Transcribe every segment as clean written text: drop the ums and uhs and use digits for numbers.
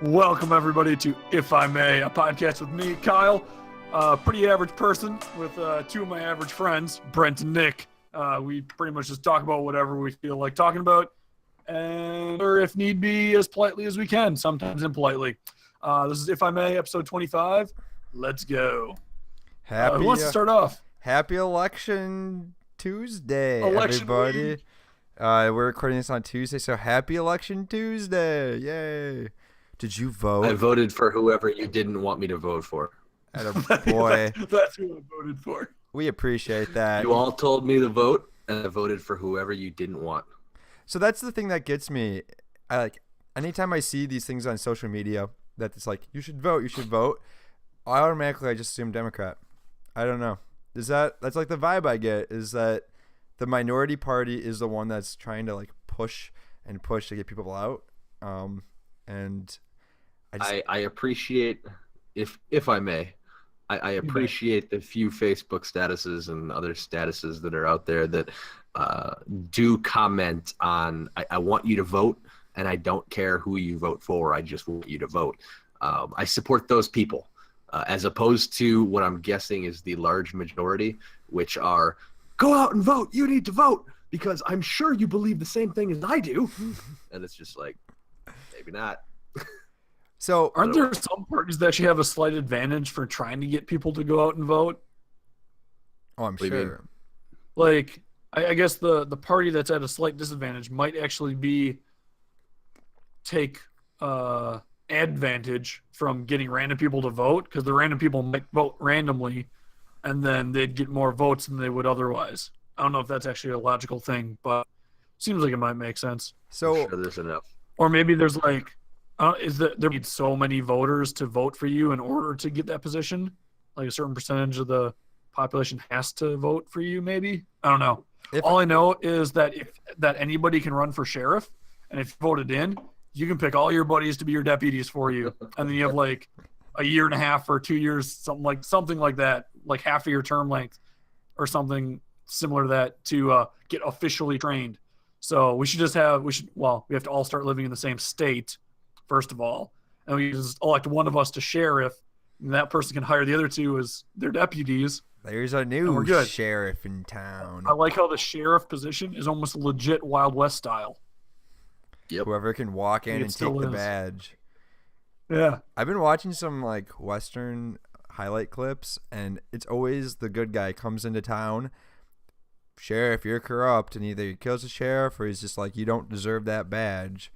Welcome, everybody, to If I May, a podcast with me, Kyle, a pretty average person with two of my average friends, Brent and Nick. We pretty much just talk about whatever we feel like talking about, and or if need be, as politely as we can, sometimes impolitely. This is If I May, episode 25. Let's go. Who wants to start off? Happy Election Tuesday, Election everybody. week. We're recording this on Tuesday, so happy Election Tuesday. Yay. Did you vote? I voted for whoever you didn't want me to vote for. Boy. That's who I voted for. We appreciate that. You all told me to vote, and I voted for whoever you didn't want. So that's the thing that gets me. Anytime I see these things on social media that it's like, you should vote, I automatically just assume Democrat. I don't know. That's like the vibe I get, is that the minority party is the one that's trying to like push to get people out. And I appreciate, if I may, I appreciate the few Facebook statuses and other statuses that are out there that do comment on, I want you to vote, and I don't care who you vote for, I just want you to vote. I support those people, as opposed to what I'm guessing is the large majority, which are, go out and vote, you need to vote, because I'm sure you believe the same thing as I do. And it's just like, maybe not. So Aren't there some parties that actually have a slight advantage for trying to get people to go out and vote? Oh, I'm What do you mean? sure. Like, I guess the party that's at a slight disadvantage might actually take advantage from getting random people to vote, because the random people might vote randomly, and then they'd get more votes than they would otherwise. I don't know if that's actually a logical thing, but seems like it might make sense. So I'm sure there's enough. Or maybe there's like, there need so many voters to vote for you in order to get that position? Like a certain percentage of the population has to vote for you, maybe? I don't know. All I know is that that anybody can run for sheriff, and if you voted in, you can pick all your buddies to be your deputies for you. And then you have like a year and a half or 2 years, something like that, like half of your term length or something similar to that to get officially trained. So we have to all start living in the same state, first of all, and we just elect one of us to sheriff, and that person can hire the other two as their deputies. there's a we're new good. sheriff in town. I like how the sheriff position is almost legit Wild West style. Yep. Whoever can walk in It and take still the is. badge. Yeah. I've been watching some like Western highlight clips, and it's always the good guy comes into town. Sheriff, you're corrupt, and either he kills the sheriff or he's just like, you don't deserve that badge.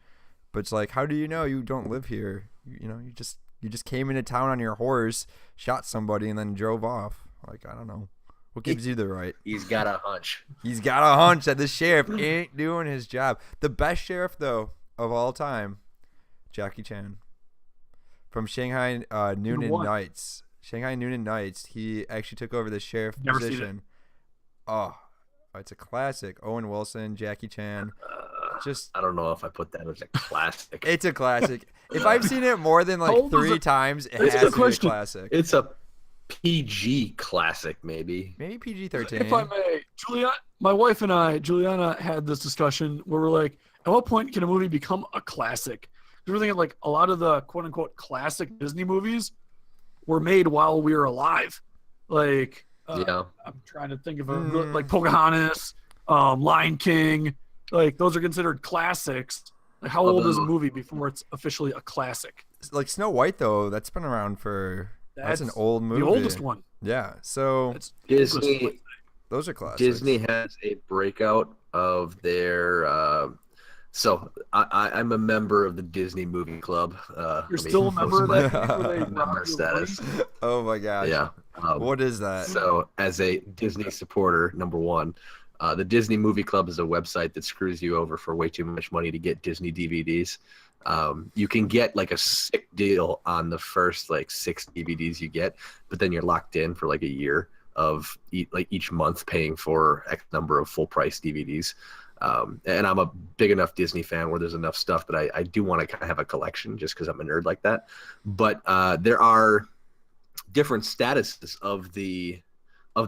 But it's like, how do you know you don't live here? You just came into town on your horse, shot somebody, and then drove off. Like, I don't know. What gives you the right? He's got a hunch. He's got a hunch that the sheriff ain't doing his job. The best sheriff, though, of all time, Jackie Chan. From Shanghai Noon What? Nights. Shanghai Noon and Nights. He actually took over the sheriff Never seen position. Oh, it's a classic. Owen Wilson, Jackie Chan. Just, I don't know if I put that as a classic. it's a classic. If I've seen it more than How like old is 3 it? times, it That's has the to be a question. classic. It's a PG classic, maybe. Maybe PG-13. If I may, my wife and I, Juliana, had this discussion where we're like, at what point can a movie become a classic? Because we're thinking like a lot of the quote-unquote classic Disney movies were made while we were alive. Like, Yeah. I'm trying to think of like Pocahontas, Lion King. Like, those are considered classics. Like, how old is a movie before it's officially a classic? Like Snow White, though, that's been around for... That's an old movie. The oldest one. Yeah, so It's Disney those are classics. Disney has a breakout of their so I'm a member of the Disney Movie Club. You're still a member of that? Where they rob member your status. money? Oh my gosh. Yeah. What is that? So as a Disney supporter, number one, the Disney Movie Club is a website that screws you over for way too much money to get Disney DVDs. You can get like a sick deal on the first like 6 DVDs you get, but then you're locked in for like a year of each month paying for X number of full price DVDs. And I'm a big enough Disney fan where there's enough stuff that I do want to kind of have a collection just because I'm a nerd like that. But there are different statuses of the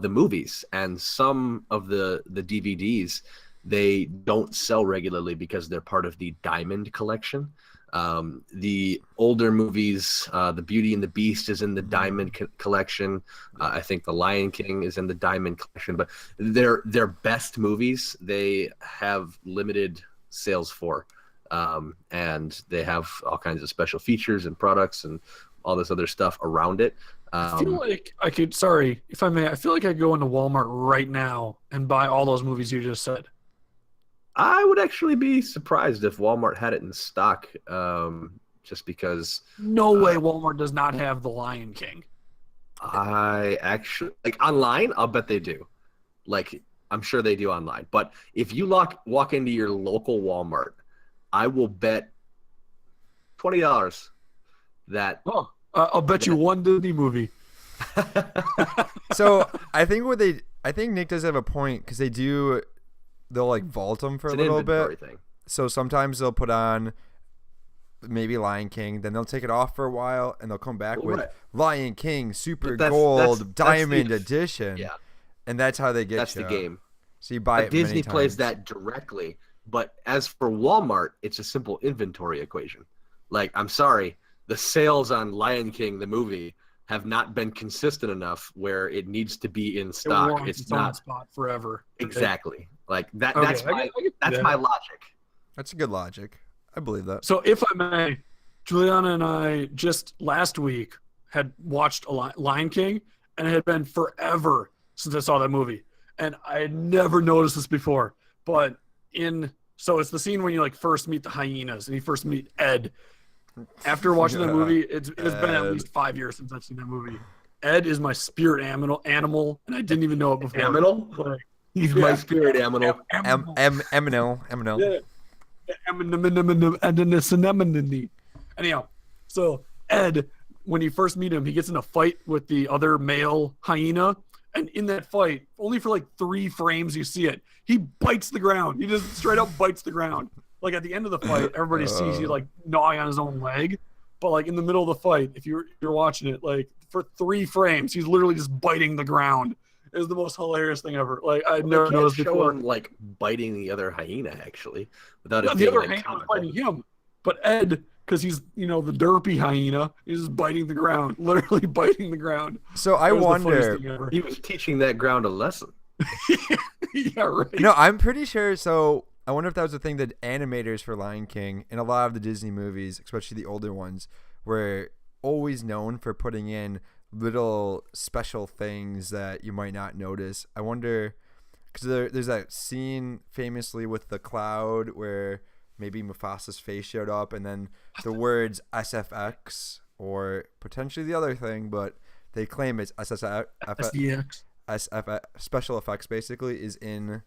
movies, and some of the DVDs they don't sell regularly because they're part of the Diamond collection. The older movies, the Beauty and the Beast is in the Diamond collection. I think the Lion King is in the Diamond collection. But their best movies, they have limited sales for, and they have all kinds of special features and products and all this other stuff around it. I feel like I could. Sorry, if I may. I feel like I could go into Walmart right now and buy all those movies you just said. I would actually be surprised if Walmart had it in stock, just because. No way, Walmart does not have the Lion King. I actually like online. I'll bet they do. Like I'm sure they do online. But if you walk into your local Walmart, I will bet $20 that. Oh, I'll bet you one Disney movie. So I think Nick does have a point because they'll like vault them for a little bit. Thing. So sometimes they'll put on maybe Lion King, then they'll take it off for a while, and they'll come back with Lion King Super Gold Diamond Edition. Yeah, and that's how they get that's you. the game. So you buy it. Disney many plays times. that directly, but as for Walmart, it's a simple inventory equation. Like I'm sorry, the sales on Lion King the movie have not been consistent enough where it needs to be in stock. It's not spot forever. Exactly. Like that. Okay, That's my logic. That's a good logic. I believe that. So if I may, Juliana and I just last week had watched Lion King, and it had been forever since I saw that movie, and I had never noticed this before. But so it's the scene when you like first meet the hyenas and you first meet Ed. After watching that movie, it's been at least 5 years since I've seen that movie. Ed is my spirit animal, and I didn't even know it before. Aminal? Like, He's my spirit animal. Eminel. Anyhow, so Ed, when you first meet him, he gets in a fight with the other male hyena, and in that fight, only for like 3 frames you see it, he bites the ground. He just straight up bites the ground. Like at the end of the fight, everybody sees you like gnawing on his own leg, but like in the middle of the fight, if you're watching it, like for 3 frames, he's literally just biting the ground. It was the most hilarious thing ever. Like I'd never noticed before. Him, like biting the other hyena actually, without it The being other like, hyena was biting him, but Ed, because he's the derpy hyena, is just biting the ground, literally biting the ground. So I wonder. He was teaching that ground a lesson. Yeah, right. No, I'm pretty sure. So I wonder if that was the thing that animators for Lion King and a lot of the Disney movies, especially the older ones, were always known for putting in little special things that you might not notice. I wonder, because there's that scene famously with the cloud where maybe Mufasa's face showed up, and then the words SFX or potentially the other thing, but they claim it's SDX. SFX, special effects basically, is in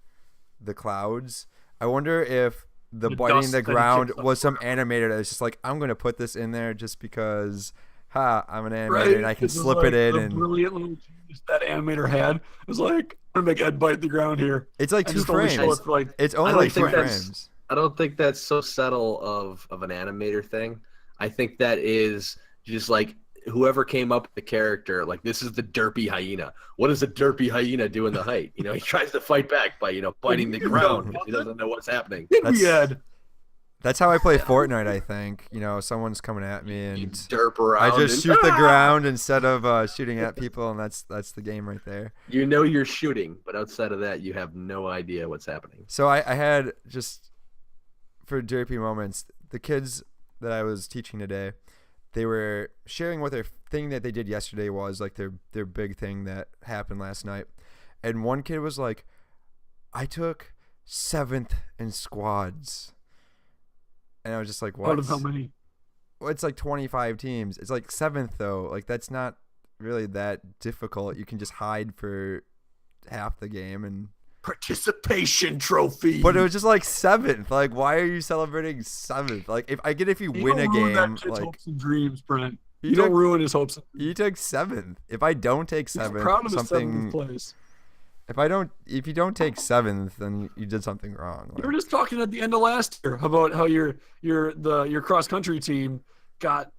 the clouds. I wonder if the biting the ground was some animator that was just like, I'm going to put this in there just because, I'm an animator and I can slip it in. And brilliant little genius that animator had. It was like, I'm going to make Ed bite the ground here. It's like 2 frames. It's only like 2 frames. I don't think that's so subtle of an animator thing. I think that is just like whoever came up with the character, like this is the derpy hyena. What does a derpy hyena do in the height? He tries to fight back by, biting the ground. He doesn't know what's happening. That's how I play Fortnite, I think. Someone's coming at me and you derp around. I just shoot the ground instead of shooting at people, and that's the game right there. You're shooting, but outside of that, you have no idea what's happening. So I had just, for derpy moments, the kids that I was teaching today, they were sharing what their thing that they did yesterday was, like their big thing that happened last night. And one kid was like, I took 7th in squads. And I was just like, what? Out of how many? Well, it's like 25 teams. It's like 7th, though. Like, that's not really that difficult. You can just hide for half the game and participation trophy. But it was just like 7th. Like, why are you celebrating 7th? Like, if you win a game, that kid's like hopes and dreams, Brent. You don't ruin his hopes. You took 7th. If I don't take 7th, proud of something. His 7th place. If you don't take 7th, then you did something wrong. Like, we were just talking at the end of last year about how your cross country team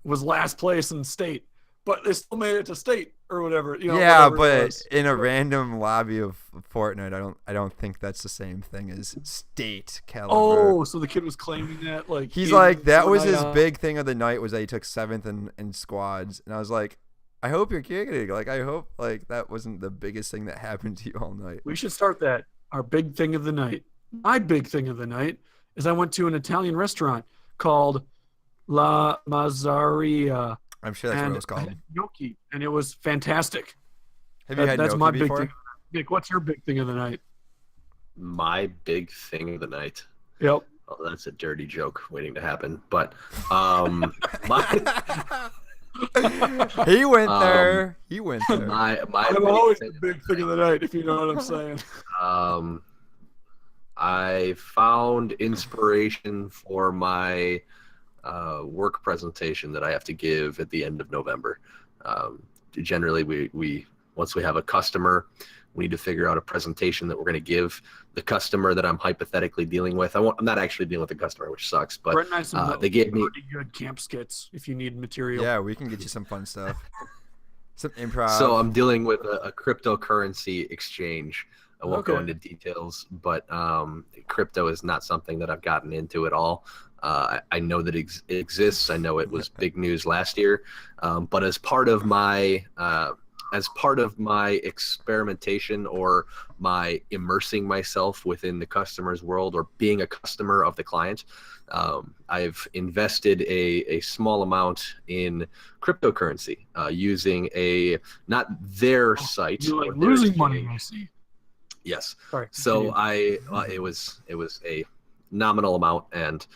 was last place in state, but they still made it to state or whatever. Yeah, whatever it but was. in a random lobby of Fortnite, I don't think that's the same thing as state caliber. Oh, so the kid was claiming that like He's like, that was his Fortnite, big thing of the night was that he took 7th in squads, and I was like, I hope you're kidding. Like, I hope like that wasn't the biggest thing that happened to you all night. We should start that. Our big thing of the night. My big thing of the night is I went to an Italian restaurant called La Mazzaria. I'm sure that's what it was I called. had gnocchi, and it was fantastic. Have you had That's gnocchi my before? big thing. Nick, what's your big thing of the night? My big thing of the night. Yep. Oh, that's a dirty joke waiting to happen. But my He went there. He went there. my I'm big always thing the big thing of the night, if you know what I'm saying. I found inspiration for my work presentation that I have to give at the end of November. Generally, we once we have a customer, we need to figure out a presentation that we're going to give the customer that I'm hypothetically dealing with. I'm not actually dealing with the customer, which sucks, but Brent and I have some they gave me pretty good camp skits if you need material. Yeah, we can get you some fun stuff. Some improv. So I'm dealing with a cryptocurrency exchange. I won't go Okay. into details, but crypto is not something that I've gotten into at all. I know that it exists. I know it was big news last year, but as part of my experimentation or my immersing myself within the customer's world or being a customer of the client, I've invested a small amount in cryptocurrency using not their site. You're like or their losing money, exchange. I see. Yes. Sorry. So continue. it was a nominal amount, and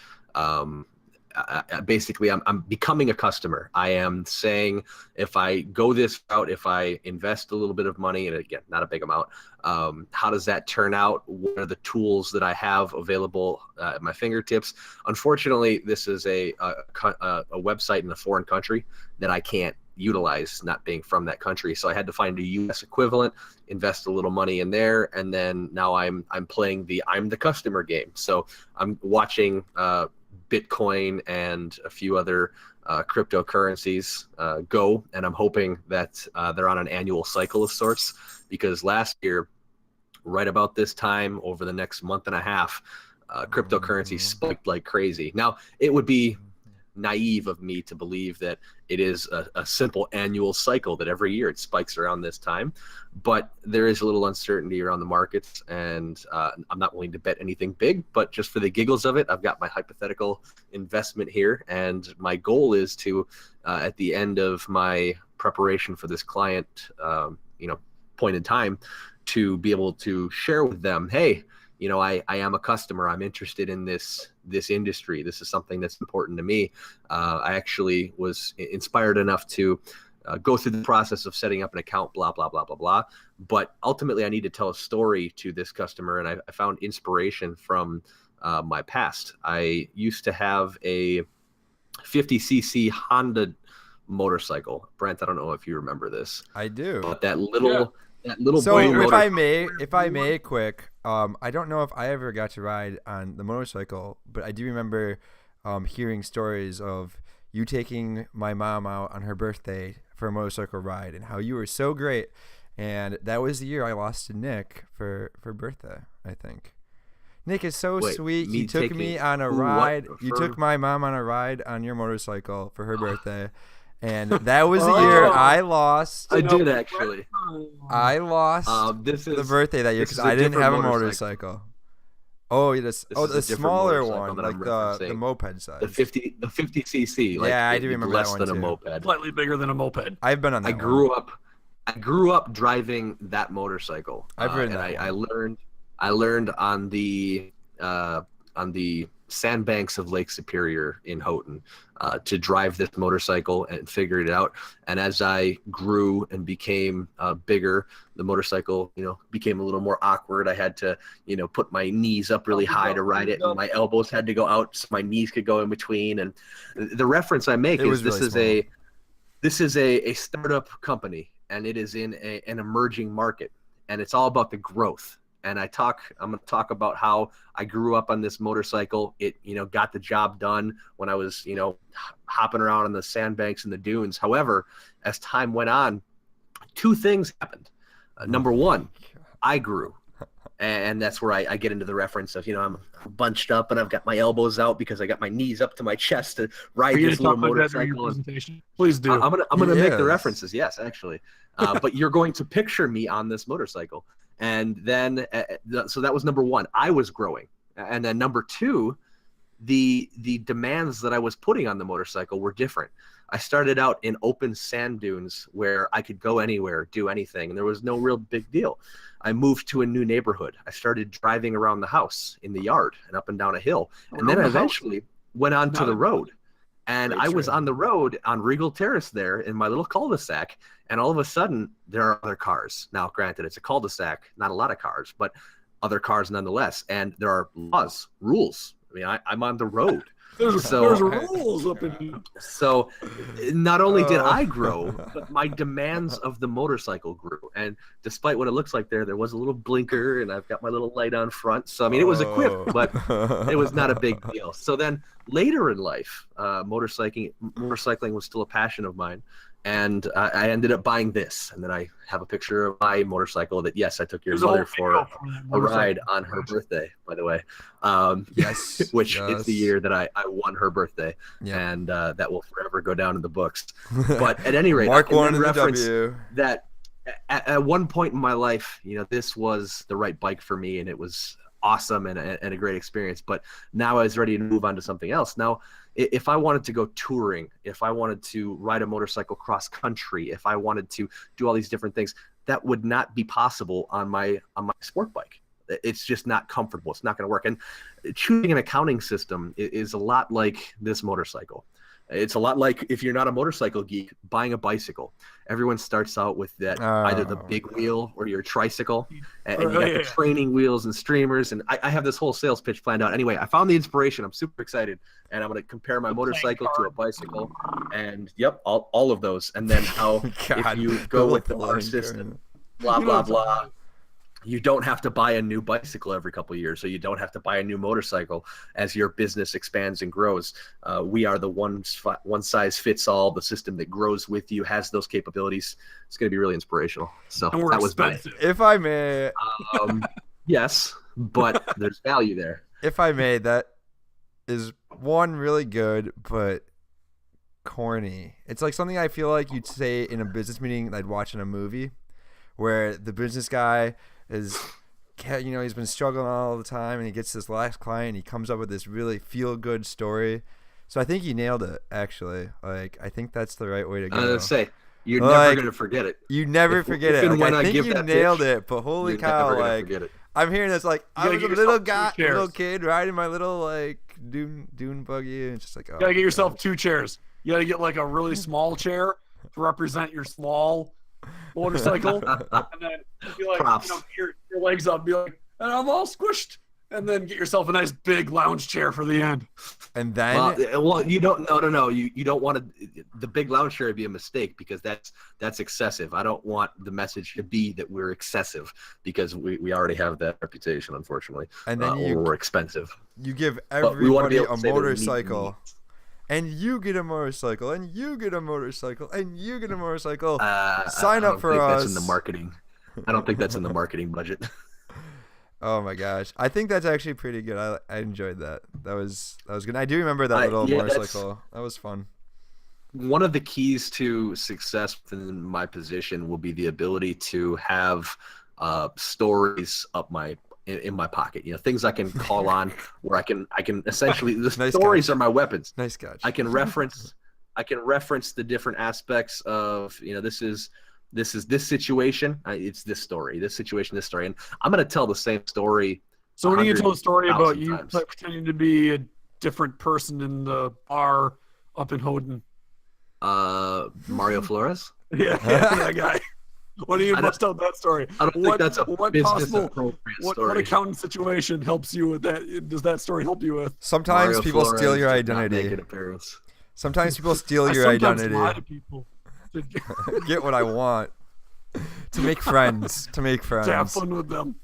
basically I'm becoming a customer. I am saying if I go this route, if I invest a little bit of money, and again, not a big amount, how does that turn out? What are the tools that I have available at my fingertips? Unfortunately, this is a website in a foreign country that I can't utilize, not being from that country. So I had to find a U.S. equivalent, invest a little money in there, and then now I'm playing I'm the customer game. So I'm watching Bitcoin and a few other cryptocurrencies go, and I'm hoping that they're on an annual cycle of sorts, because last year, right about this time, over the next month and a half, cryptocurrency spiked like crazy. Now, it would be naive of me to believe that it is a simple annual cycle that every year it spikes around this time, but there is a little uncertainty around the markets, and I'm not willing to bet anything big, but just for the giggles of it, I've got my hypothetical investment here, and my goal is to at the end of my preparation for this client point in time, to be able to share with them, hey, I am a customer. I'm interested in this industry. This is something that's important to me. I actually was inspired enough to go through the process of setting up an account, blah, blah, blah, blah, blah. But ultimately, I need to tell a story to this customer, and I found inspiration from my past. I used to have a 50cc Honda motorcycle. Brent, I don't know if you remember this. I do. But that little So blue if motor- I may quick, I don't know if I ever got to ride on the motorcycle, but I do remember hearing stories of you taking my mom out on her birthday for a motorcycle ride and how you were so great. And that was the year I lost to Nick for birthday, I think. Nick is so sweet. me You took me taking on a who, what, ride. You for- took my mom on a ride on your motorcycle for her birthday. And that was the year I lost. I did actually. I lost This is the birthday that year this because is a I didn't different have a motorcycle. motorcycle. Oh, yes. This Oh, is a the different smaller motorcycle one, that like I'm the referencing. moped size. the 50cc. Like, Yeah, I do it's remember that less one than a too. moped. Slightly bigger than a moped. I've been on that I grew up driving that motorcycle. I've ridden and that I learned on the sandbanks of Lake Superior in Houghton to drive this motorcycle, and figured it out. And as I grew and became bigger, the motorcycle, became a little more awkward. I had to, put my knees up really high to ride it, and my elbows had to go out so my knees could go in between. And the reference I make is this is a startup company, and it is in an emerging market, and it's all about the growth. And I'm going to talk about how I grew up on this motorcycle. It, got the job done when I was, hopping around on the sandbanks and the dunes. However, as time went on, two things happened. Number one, I grew. And that's where I get into the reference of, I'm bunched up and I've got my elbows out because I got my knees up to my chest to ride this little motorcycle. Please do. I'm gonna make the references. Yes, actually. But you're going to picture me on this motorcycle. And then, so that was number one. I was growing. And then number two, the demands that I was putting on the motorcycle were different. I started out in open sand dunes where I could go anywhere, do anything, and there was no real big deal. I moved to a new neighborhood. I started driving around the house in the yard and up and down a hill. And then I eventually went on to the road. And I was on the road on Regal Terrace there in my little cul-de-sac. And all of a sudden, there are other cars. Now, granted, it's a cul-de-sac, not a lot of cars, but other cars nonetheless. And there are laws, rules. I mean, I'm on the road. There's rules up in here. So not only did I grow, but my demands of the motorcycle grew. And despite what it looks like there was a little blinker and I've got my little light on front. So, I mean, it was equipped, but it was not a big deal. So then later in life, motorcycling was still a passion of mine. And I ended up buying this. And then I have a picture of my motorcycle that, yes, I took your mother for a ride on her birthday, by the way. Yes. Which is the year that I won her birthday. Yeah. And that will forever go down in the books. But at any rate, Mark I one can in the reference W. that at one point in my life, this was the right bike for me. And it was awesome and a great experience. But now I was ready to move on to something else. Now, if I wanted to go touring, if I wanted to ride a motorcycle cross country, if I wanted to do all these different things, that would not be possible on my sport bike. It's just not comfortable. It's not going to work. And choosing an accounting system is a lot like this motorcycle. It's a lot like, if you're not a motorcycle geek, buying a bicycle. Everyone starts out with that either the big wheel or your tricycle, and you got the training wheels and streamers. And I have this whole sales pitch planned out. Anyway, I found the inspiration. I'm super excited, and I'm going to compare my motorcycle to a bicycle, and all of those. And then how if you go with the bar system, blah blah blah. You don't have to buy a new bicycle every couple of years, so you don't have to buy a new motorcycle as your business expands and grows. We are the one size fits all, the system that grows with you, has those capabilities. It's going to be really inspirational. So that was expensive. If I may, yes, but there's value there. If I may, that is one really good, but corny. It's like something I feel like you'd say in a business meeting I'd watch in a movie, where the business guy is, he's been struggling all the time, and he gets this last client, and he comes up with this really feel-good story. So I think you nailed it, actually. Like, I think that's the right way to go. I was going to say, you're never going to forget it. You never forget it. Like, I think you nailed it, but holy cow, like, I'm hearing this, like, I was a little kid riding my little, like, dune buggy, and it's just like, oh. You gotta get yourself 2 chairs. You gotta get, like, a really small chair to represent your small motorcycle, and then be like, your legs up, be like, and I'm all squished, and then get yourself a nice big lounge chair for the end. And then, you don't, no, you don't want to. The big lounge chair would be a mistake, because that's excessive. I don't want the message to be that we're excessive, because we already have that reputation, unfortunately. And then we're expensive. You give everybody a motorcycle. And you get a motorcycle, and you get a motorcycle, and you get a motorcycle. Sign up for us. That's in the marketing. I don't think that's in the marketing budget. Oh my gosh, I think that's actually pretty good. I enjoyed that. That was good. I do remember that little motorcycle. That was fun. One of the keys to success within my position will be the ability to have stories up in my pocket, things I can call on, where I can essentially, the stories are my weapons. Nice catch. I can reference the different aspects of, this is this situation. It's this story, this situation, this story, and I'm going to tell the same story. So when you tell a story about you pretending to be a different person in the bar up in Houghton, Mario Flores. Yeah, that guy. What do you bust out that story? I don't think that's a business appropriate story. What accounting situation helps you with that? Does that story help you with? Sometimes Mario people Flores steal your identity. Sometimes people steal your identity. Lie to people. Get what I want. To make friends. To have fun with them.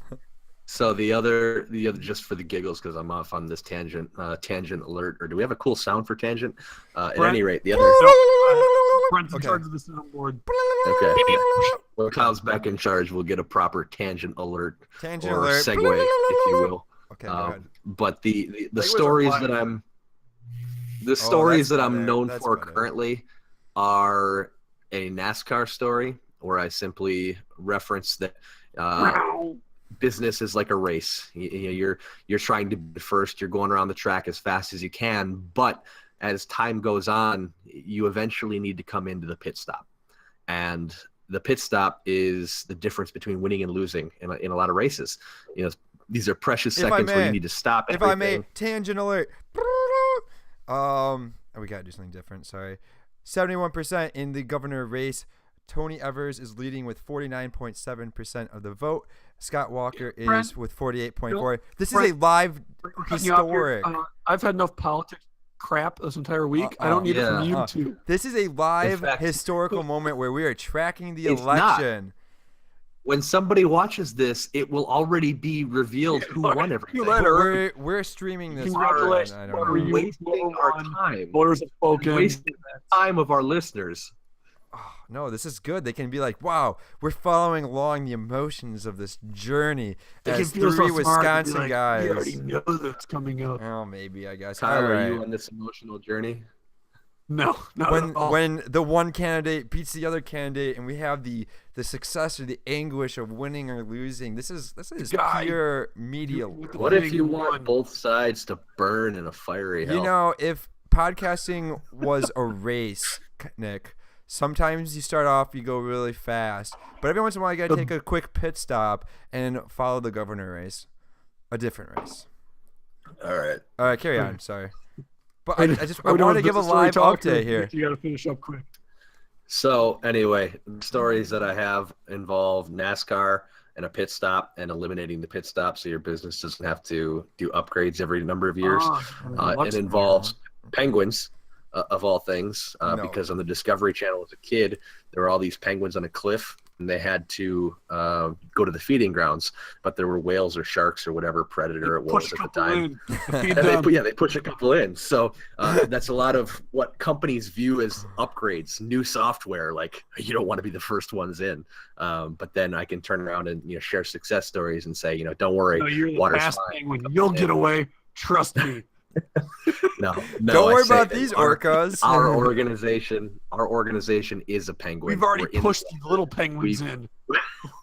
So the other, just for the giggles, because I'm off on this tangent alert. Or do we have a cool sound for tangent? At any rate, the other. Brent's in charge of the soundboard. Okay. When Kyle's back in charge, we'll get a proper tangent alert Tangent or alert. segue, if you will. Okay, go ahead. But the Segues are stories fine. that I'm better. known That's for better. currently are a NASCAR story where I simply reference that business is like a race. You're trying to be first. You're going around the track as fast as you can, but as time goes on, you eventually need to come into the pit stop, and the pit stop is the difference between winning and losing in a lot of races. These are precious If I seconds where may- you need to stop If everything. I may, tangent alert. We gotta do something different. Sorry. 71% in the governor race. Tony Evers is leading with 49.7% of the vote. Scott Walker is Brent, with 48.4. This is Brent, a live We're cutting you off here. historic. I've had enough politics crap this entire week. I don't need it from you too. This is a live fact- historical moment where we are tracking the It's not. election. When somebody watches this, it will already be revealed who Look, won you everything. let her- We're streaming this. Congratulations. I What don't are know. you- Wasting our time. Voters have spoken. Wasting the time of our listeners. Oh, no, this is good. They can be like, wow, we're following along the emotions of this journey They can as feel three so smart and be Wisconsin like, guys. We already know that's coming up. Oh, maybe, I guess. Kyle, All are right. you on this emotional journey? No, not when at all. when the one candidate beats the other candidate and we have the success or the anguish of winning or losing, this is guy pure media. with the What if thing you won. want both sides to burn in a fiery hell? You know, if podcasting was a race, Nick, sometimes you start off, you go really fast, but every once in a while you gotta take a quick pit stop and follow the governor race, a different race. All right. All right, carry on. Sorry, but I We're doing want to give a business story live talk, or update here. You got to finish up quick. So anyway, the stories that I have involve NASCAR and a pit stop and eliminating the pit stop so your business doesn't have to do upgrades every number of years. It involves penguins, of all things, No. because on the Discovery Channel as a kid, there were all these penguins on a cliff, and they had to go to the feeding grounds, but there were whales or sharks or whatever predator it was Push a at the couple time. in. Feed And them. they push a couple in. So that's a lot of what companies view as upgrades, new software. Like, you don't want to be the first ones in. But then I can turn around and share success stories and say, don't worry, No, you're the water's fast fine. penguin. You'll get away. Trust me. No, Don't I worry say about that these our- orcas. Our organization is a penguin. We've already We're in pushed the- these little penguins we've- in.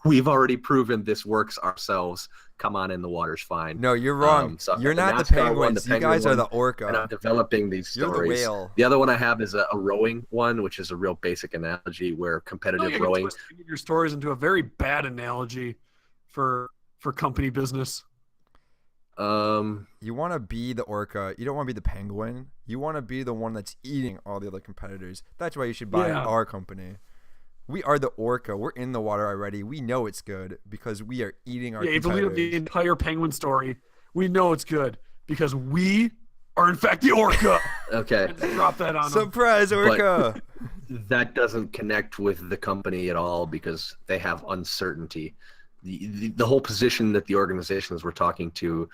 We've already proven this works ourselves. Come on in, the water's fine. No, you're wrong. So You're the not the NASCAR one, penguins. the You guys are penguin the And orca. I'm developing these You're the stories. whale. The other one I have is a rowing one, which is a real basic analogy where No, competitive you're rowing. twisting your stories into a very bad analogy for company business. You want to be the orca. You don't want to be the penguin. You want to be the one that's eating all the other competitors. That's why you should buy Yeah. our company. We are the orca. We're in the water already. We know it's good because we are eating our Yeah, if you lead up the competitors. entire penguin story, we know it's good because we are in fact the orca. Okay, Drop that on them. Surprise, orca! that doesn't connect with the company at all because they have uncertainty. The whole position that the organizations we're talking to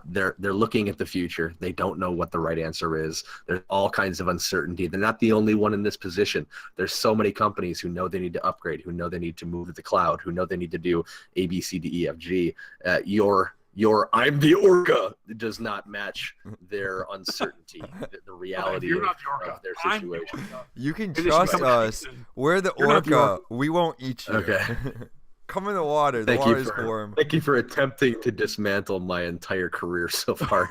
they're looking at the future. They don't know what the right answer is. There's all kinds of uncertainty. They're not the only one in this position. There's so many companies who know they need to upgrade, who know they need to move to the cloud, who know they need to do A, B, C, D, E, F, G. Your I'm the orca does not match their uncertainty, the reality You're not the orca. of their I'm the situation. orca. You can Maybe they should trust come us. season. We're the You're not the orca. orca. We won't eat you. Okay. Come in the water. The Thank you water is for- warm. Thank you for attempting to dismantle my entire career so far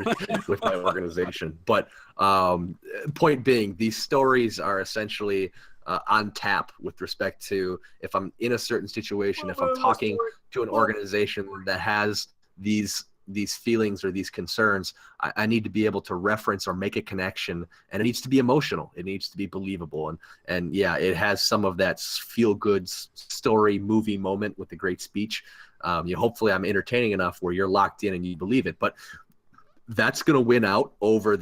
with my organization. But point being, these stories are essentially on tap with respect to if I'm in a certain situation, if I'm talking to an organization that has these feelings or these concerns, I need to be able to reference or make a connection, and it needs to be emotional. It needs to be believable. And yeah, it has some of that feel good story movie moment with the great speech. Hopefully I'm entertaining enough where you're locked in and you believe it, but that's going to win out over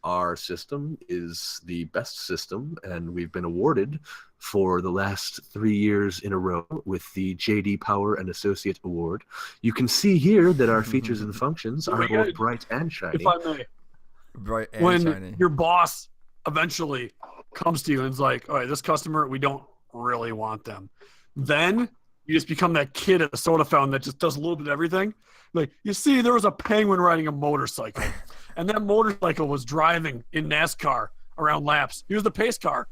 our system is the best system, and we've been awarded for the last 3 years in a row with the J.D. Power and Associate Award. You can see here that our features and functions are both bright and shiny. If I may, Bright and when shiny. your boss eventually comes to you and is like, all right, this customer, we don't really want them. Then you just become that kid at the soda fountain that just does a little bit of everything. Like, you see, there was a penguin riding a motorcycle, and that motorcycle was driving in NASCAR around laps. He was the pace car.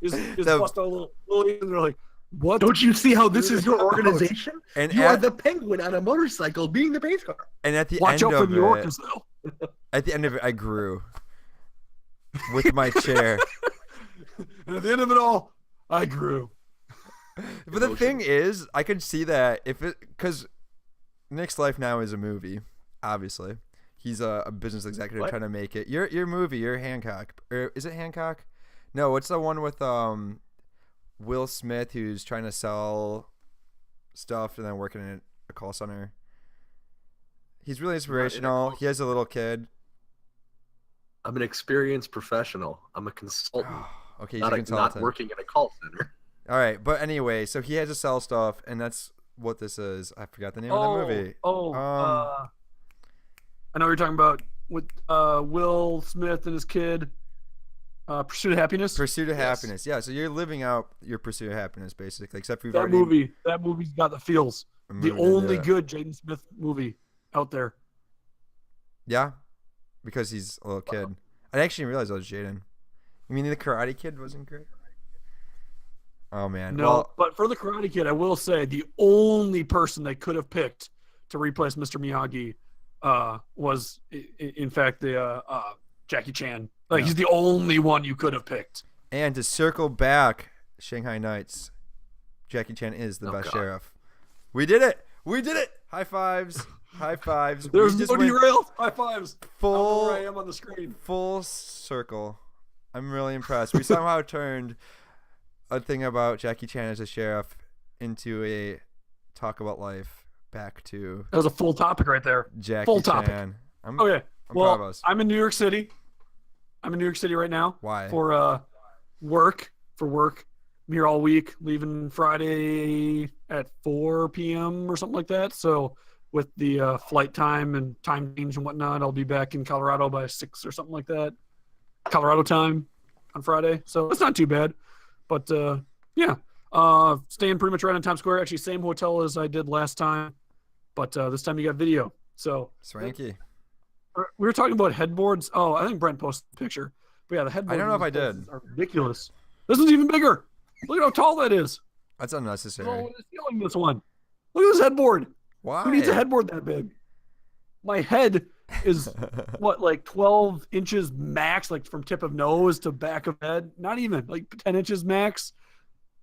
He's bust out a little, and they're like, what? Don't you see how this is your organization? And you are the penguin on a motorcycle being the pace car. And at the Watch end out for of the it, orcas, though. at the end of it, I grew with my chair. And at the end of it all, I grew. But the thing is, I could see that because Nick's life now is a movie. Obviously, he's a business executive trying to make it. Your movie, your Hancock, or is it Hancock? No, what's the one with Will Smith who's trying to sell stuff and then working in a call center? He's really inspirational. He has a little kid. I'm an experienced professional. I'm a consultant. Okay, he's a consultant. Not working in a call center. All right, but anyway, so he has to sell stuff, and that's what this is. I forgot the name of the movie. I know what you're talking about with Will Smith and his kid. Pursuit of Happiness. Pursuit of Happiness. Yeah, so you're living out your pursuit of happiness, basically. Except for that movie's got the feels. The only good Jaden Smith movie out there. Yeah, because he's a little kid. I actually didn't realize that was Jaden. You mean the Karate Kid wasn't great? Oh man. No, but for the Karate Kid, I will say the only person they could have picked to replace Mr. Miyagi was, in fact, the Jackie Chan. Like, he's the only one you could have picked. And to circle back, Shanghai Nights, Jackie Chan is the best sheriff. We did it. We did it. High fives. High fives. There's no derail. High fives. Full. Where I am on the screen. Full circle. I'm really impressed. We somehow turned a thing about Jackie Chan as a sheriff into a talk about life back to. That was a full topic right there. Jackie full Chan. topic. I'm proud of us. I'm in New York City. I'm in New York City right now. Why? For work. I'm here all week, leaving Friday at 4 p.m. or something like that. So with the flight time and time change and whatnot, I'll be back in Colorado by 6 or something like that. Colorado time on Friday. So it's not too bad. But, yeah, staying pretty much right on Times Square. Actually, same hotel as I did last time. But this time you got video. So Swanky. We were talking about headboards. Oh, I think Brent posted a picture. But yeah, the headboards. I don't know if I did. Are ridiculous. This one's even bigger. Look at how tall that is. That's unnecessary. Oh, it's ceiling, this one. Look at this headboard. Why? Who needs a headboard that big? My head is what, like 12 inches max, like from tip of nose to back of head. Not even, like 10 inches max.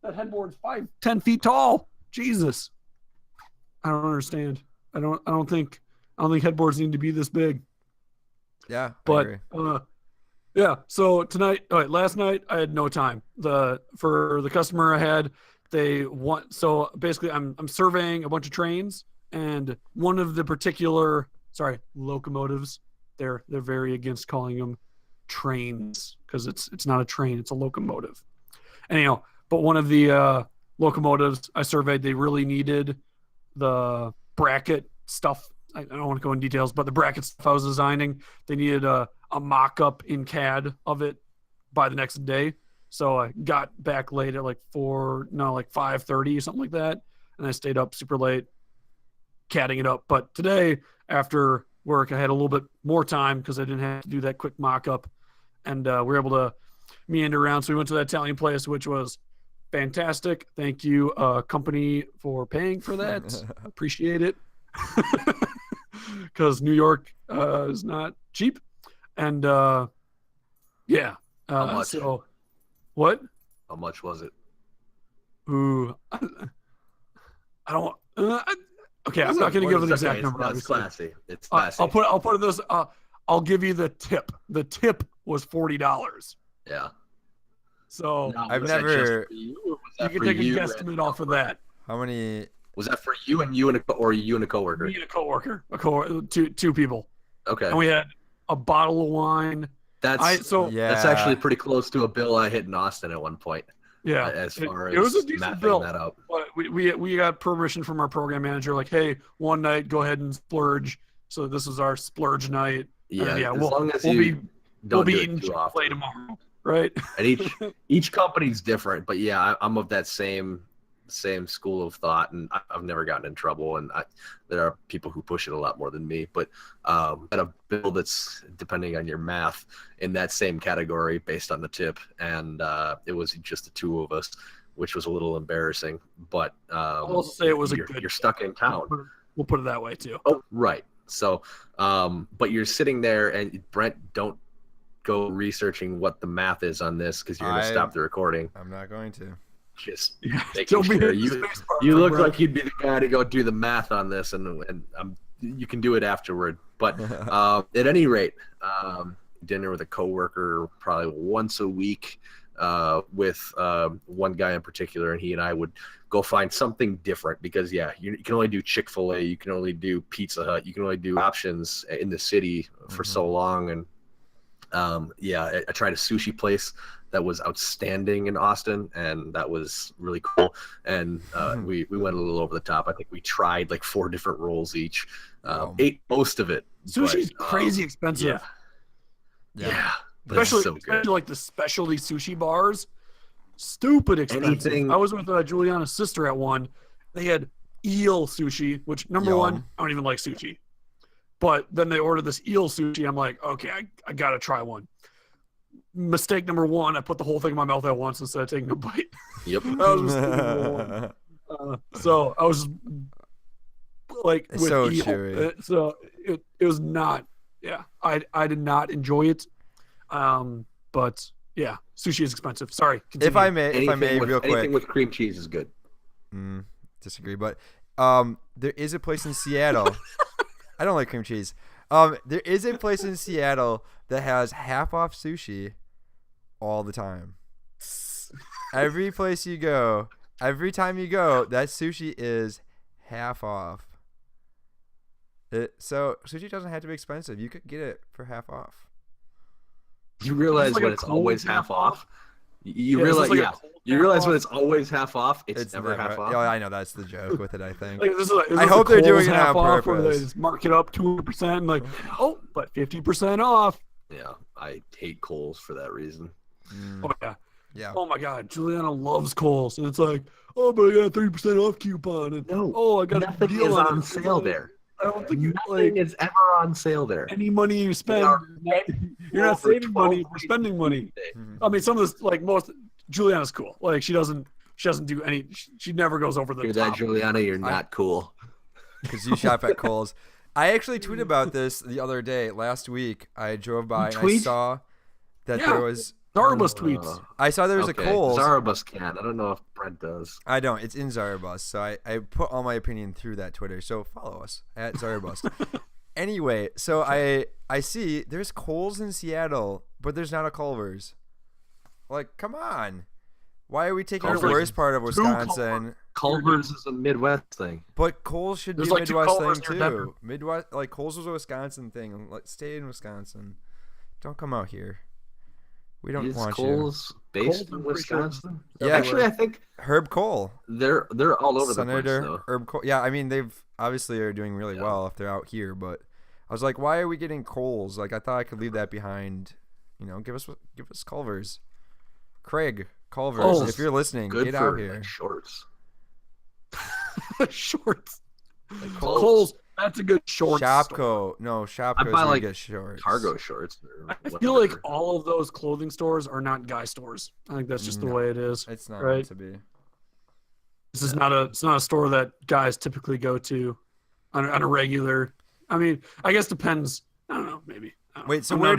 That headboard's 10 feet tall. Jesus. I don't understand. I don't think headboards need to be this big. Yeah, but I agree. Yeah. So last night I had no time. For the customer I had, so basically I'm surveying a bunch of trains, and one of the particular locomotives. They're very against calling them trains because it's not a train, it's a locomotive. Anyhow, but one of the locomotives I surveyed, they really needed the bracket stuff. I don't want to go in details, but the bracket stuff I was designing, they needed a mock-up in CAD of it by the next day. So I got back late at like 5:30, something like that. And I stayed up super late CADing it up. But today, after work, I had a little bit more time because I didn't have to do that quick mock-up. And we were able to meander around. So we went to that Italian place, which was fantastic. Thank you, company, for paying for that. Appreciate it. Because New York is not cheap. And yeah. How much? So, what? How much was it? Ooh, I don't. Okay, I'm not going to give the exact number. It's classy. It's classy. I'll put it this. I'll give you the tip. The tip was $40. Yeah. So I've never. You can take a guesstimate off of that. How many? Was that for you and you and a coworker? Me and a coworker. Two people. Okay. And we had a bottle of wine. That's actually pretty close to a bill I hit in Austin at one point. Yeah. It was a decent bill. That up. But we got permission from our program manager, like, hey, one night go ahead and splurge. So this is our splurge night. Yeah. We'll be eating Chick-fil-A tomorrow, right? And each company's different, but yeah, I'm of that same same school of thought, and I've never gotten in trouble. And there are people who push it a lot more than me, but at a bill that's, depending on your math, in that same category based on the tip, and it was just the two of us, which was a little embarrassing. But I'll also say it was you're stuck in town. We'll put it that way too. Oh, right. So, but you're sitting there, and Brent, don't go researching what the math is on this because you're going to stop the recording. I'm not going to. Just making sure you look like you'd be the guy to go do the math on this, and you can do it afterward. But at any rate, dinner with a coworker probably once a week with one guy in particular, and he and I would go find something different because you can only do Chick-fil-A, you can only do Pizza Hut, you can only do options in the city for so long. And I tried a sushi place that was outstanding in Austin, and that was really cool. And we went a little over the top. I think we tried like 4 different rolls each, ate most of it. Sushi's crazy expensive. Yeah. Especially like the specialty sushi bars, stupid expensive. I was with Juliana's sister at one. They had eel sushi, which number one, I don't even like sushi. But then they ordered this eel sushi. I'm like, okay, I got to try one. Mistake number one, I put the whole thing in my mouth at once instead of taking a bite. Yep. That was mistake number one. So I was like, with so eel. chewy. So it was not, I did not enjoy it. But yeah, sushi is expensive. Sorry. Continue. If I may, real quick. Anything with cream cheese is good. Disagree, but there is a place in Seattle. I don't like cream cheese. There is a place in Seattle that has half off sushi all the time. Every place you go, every time you go, that sushi is half off. So sushi doesn't have to be expensive. You could get it for half off. You realize when it's always half off? You realize when it's always half off, it's never half off. Yeah, I know, that's the joke with it, I think. I hope they're doing it on purpose. They just mark it up 200% and like, but 50% off. Yeah, I hate Kohl's for that reason. Oh yeah. Yeah. Oh my God, Juliana loves Kohl's, and it's like, but I got a 30% off coupon, and I got nothing a deal is on it. sale there. I don't think nothing is ever on sale there. Any money you spend, you're not saving money, you're spending money. I mean, some of this, like Juliana's cool. Like she doesn't do any. She never goes over the You're top. that Juliana, you're not cool. Because you shop at Kohl's. I actually tweeted about this the other day. Last week, I drove by and I saw that there was Zarubust tweets. I saw there was a Kohl's. Zarubust can. I don't know if Brent does. I don't. It's in Zarubust. So I put all my opinion through that Twitter. So follow us at Zarubust. Anyway, so I see there's Kohl's in Seattle, but there's not a Culver's. Like, come on. Why are we taking the worst part of Wisconsin? Culver's is a Midwest thing. But Kohl's should be a Midwest thing too. Midwest, like Kohl's was a Wisconsin thing. Like, stay in Wisconsin. Don't come out here. We don't want Kohl's you. Based in Wisconsin? Yeah, actually, I think Herb Kohl. They're all over Senator the place, though. Herb Kohl. Yeah, I mean they've obviously are doing really well if they're out here. But I was like, why are we getting Kohl's? Like I thought I could leave that behind. You know, give us Culver's. Craig Culver's, if you're listening, get out here. Like shorts. Shorts. Like Kohl's. That's a good short. Shopko. No, Shopko's where you get shorts. Cargo shorts. I feel like all of those clothing stores are not guy stores. I think that's just the way it is. It's not right? meant to be. This is not a store that guys typically go to on a regular. I mean, I guess depends. I don't know, maybe. Wait, so where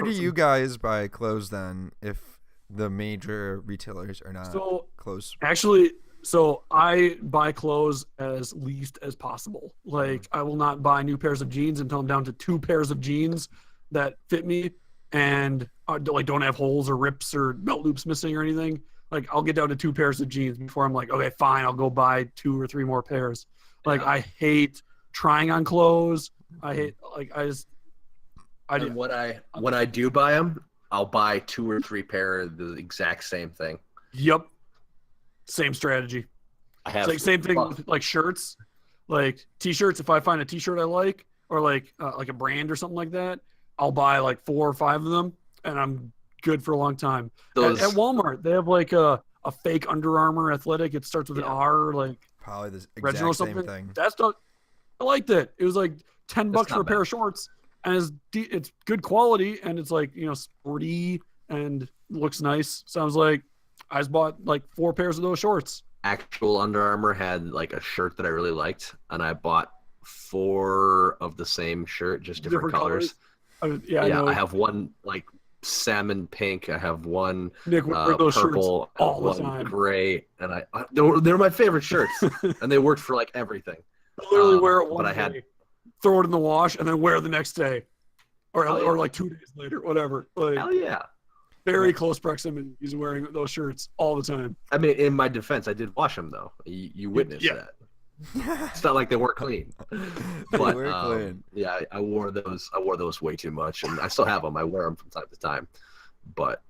do you guys buy clothes then if the major retailers are not close? Actually, so I buy clothes as least as possible. Like I will not buy new pairs of jeans until I'm down to 2 pairs of jeans that fit me and like don't have holes or rips or belt loops missing or anything. Like I'll get down to 2 pairs of jeans before I'm like, okay, fine, I'll go buy 2 or 3 more pairs. Like I hate trying on clothes. I hate when I do buy them, I'll buy 2 or 3 pair of the exact same thing. Yep. Same strategy. I have same thing with like shirts, like t-shirts. If I find a t-shirt I like, or like a brand or something like that, I'll buy like 4 or 5 of them, and I'm good for a long time. At Walmart, they have like a a fake Under Armour athletic. It starts with an R, like Probably the Reginald or exact same something. thing. That's not. I liked it. It was like $10 That's for a not pair bad. of shorts, and it's good quality, and it's like sporty and looks nice. So I was like, I just bought like 4 pairs of those shorts. Actual Under Armour had like a shirt that I really liked, and I bought 4 of the same shirt, just different colors. Yeah, I have one like salmon pink. I have one Nick would wear those purple, shirts all the one time. gray, and they're my favorite shirts, and they worked for like everything. I literally wear it one but I day, had- throw it in the wash, and then wear it the next day, or Oh, yeah. or like 2 days later, whatever. Like Hell yeah! very close proximity. He's wearing those shirts all the time. I mean, in my defense, I did wash them though. You witnessed Yeah. that. It's not like they weren't clean. They But were clean. yeah, I wore those. I wore those way too much, and I still have them. I wear them from time to time. But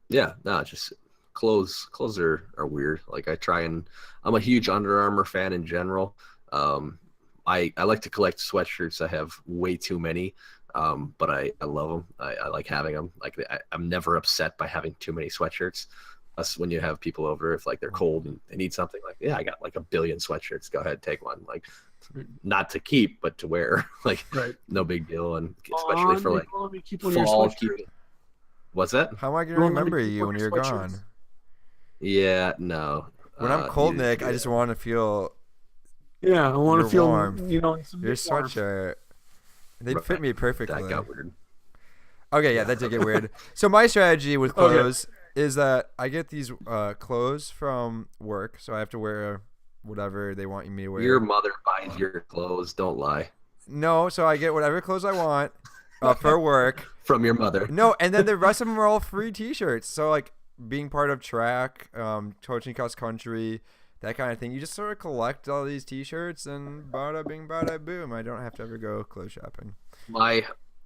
yeah, no, just clothes are weird. Like I'm a huge Under Armour fan in general. I like to collect sweatshirts. I have way too many, but I love them. I like having them. Like I'm never upset by having too many sweatshirts. Us when you have people over, if like they're cold and they need something, like I got like a billion sweatshirts. Go ahead, take one. Like not to keep, but to wear. Like Right. no big deal, and especially for like keep one of your fall. sweatshirts. What's that? How am I gonna You want me to remember keep you one when of you're your gone? sweatshirts? Yeah, no. When I'm cold, you- Nick, I just want to feel Yeah, I want Your to feel warmth. some your warmth. sweatshirt. They'd Right. fit me That perfectly. got weird. Okay, yeah, that did get weird. So my strategy with Okay. clothes is that I get these clothes from work, so I have to wear whatever they want me to wear. Your mother buys your clothes. Don't lie. No, so I get whatever clothes I want for work. From your mother. No, and then the rest of them are all free T-shirts. So like being part of track, coaching cross country, that kind of thing. You just sort of collect all these T-shirts and bada bing bada boom. I don't have to ever go clothes shopping.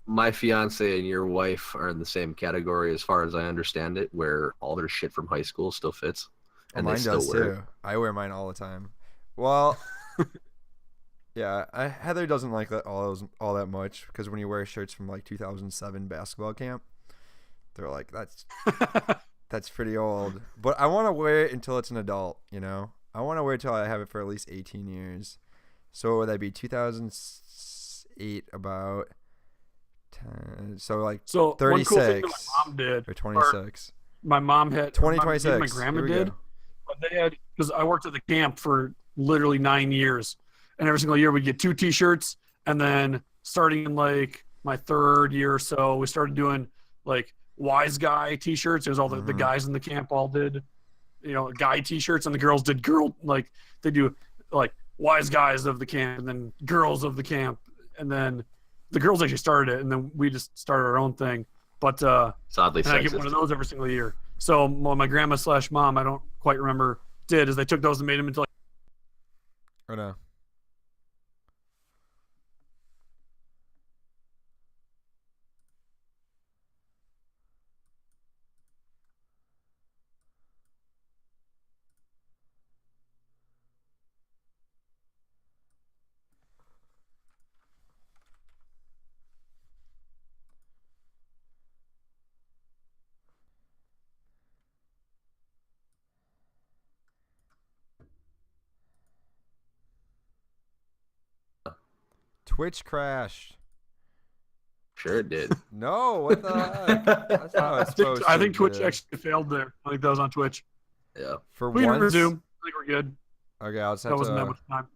My fiance and your wife are in the same category, as far as I understand it, where all their shit from high school still fits, and Mine they still does wear it. too. I wear mine all the time. Well, yeah, Heather doesn't like that all that much because when you wear shirts from like 2007 basketball camp, they're like that's pretty old. But I want to wear it until it's an adult. I want to wear it till I have it for at least 18 years. So would that be 2008 about? 10, so like So one cool thing 36 that my mom did, or 26. my mom had, 2026. my grandma Here we did, go. but they had, because I worked at the camp for literally 9 years, and every single year we'd get 2 T-shirts, and then starting in like my 3rd year or so, we started doing like wise guy T-shirts. It was all the guys in the camp all did, guy T-shirts, and the girls did they do like wise guys of the camp, and then girls of the camp, and then the girls actually started it, and then we just started our own thing. But It's oddly and I get sexist. one of those every single year. So what my grandma / mom, I don't quite remember, did is they took those and made them into like. Oh no. Twitch crashed. Sure it did. No, what the heck? That's how it's supposed I to think Twitch be. actually failed there. I think that was on Twitch. Yeah. For We can once. resume. I think we're good. Okay, I'll just have That wasn't that to. much time.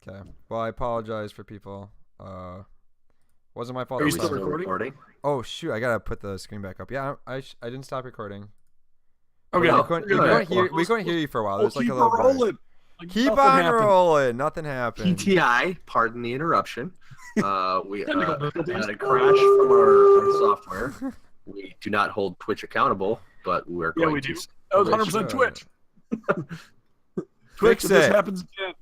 Okay. Well, I apologize for people. Wasn't my fault. Are that you we still stopped. recording? Oh shoot! I gotta put the screen back up. Yeah, I didn't stop recording. Okay. No, We couldn't hear you for a while. There's like keep a little it break. rolling. Like Keep nothing on happened. rolling. Nothing happened. PTI, pardon the interruption. We Technical difficulties. had a crash from our software. We do not hold Twitch accountable, but we're Yeah, going we to. do. That was Twitch, 100% Twitch. Twitch, Fix if this it. happens again,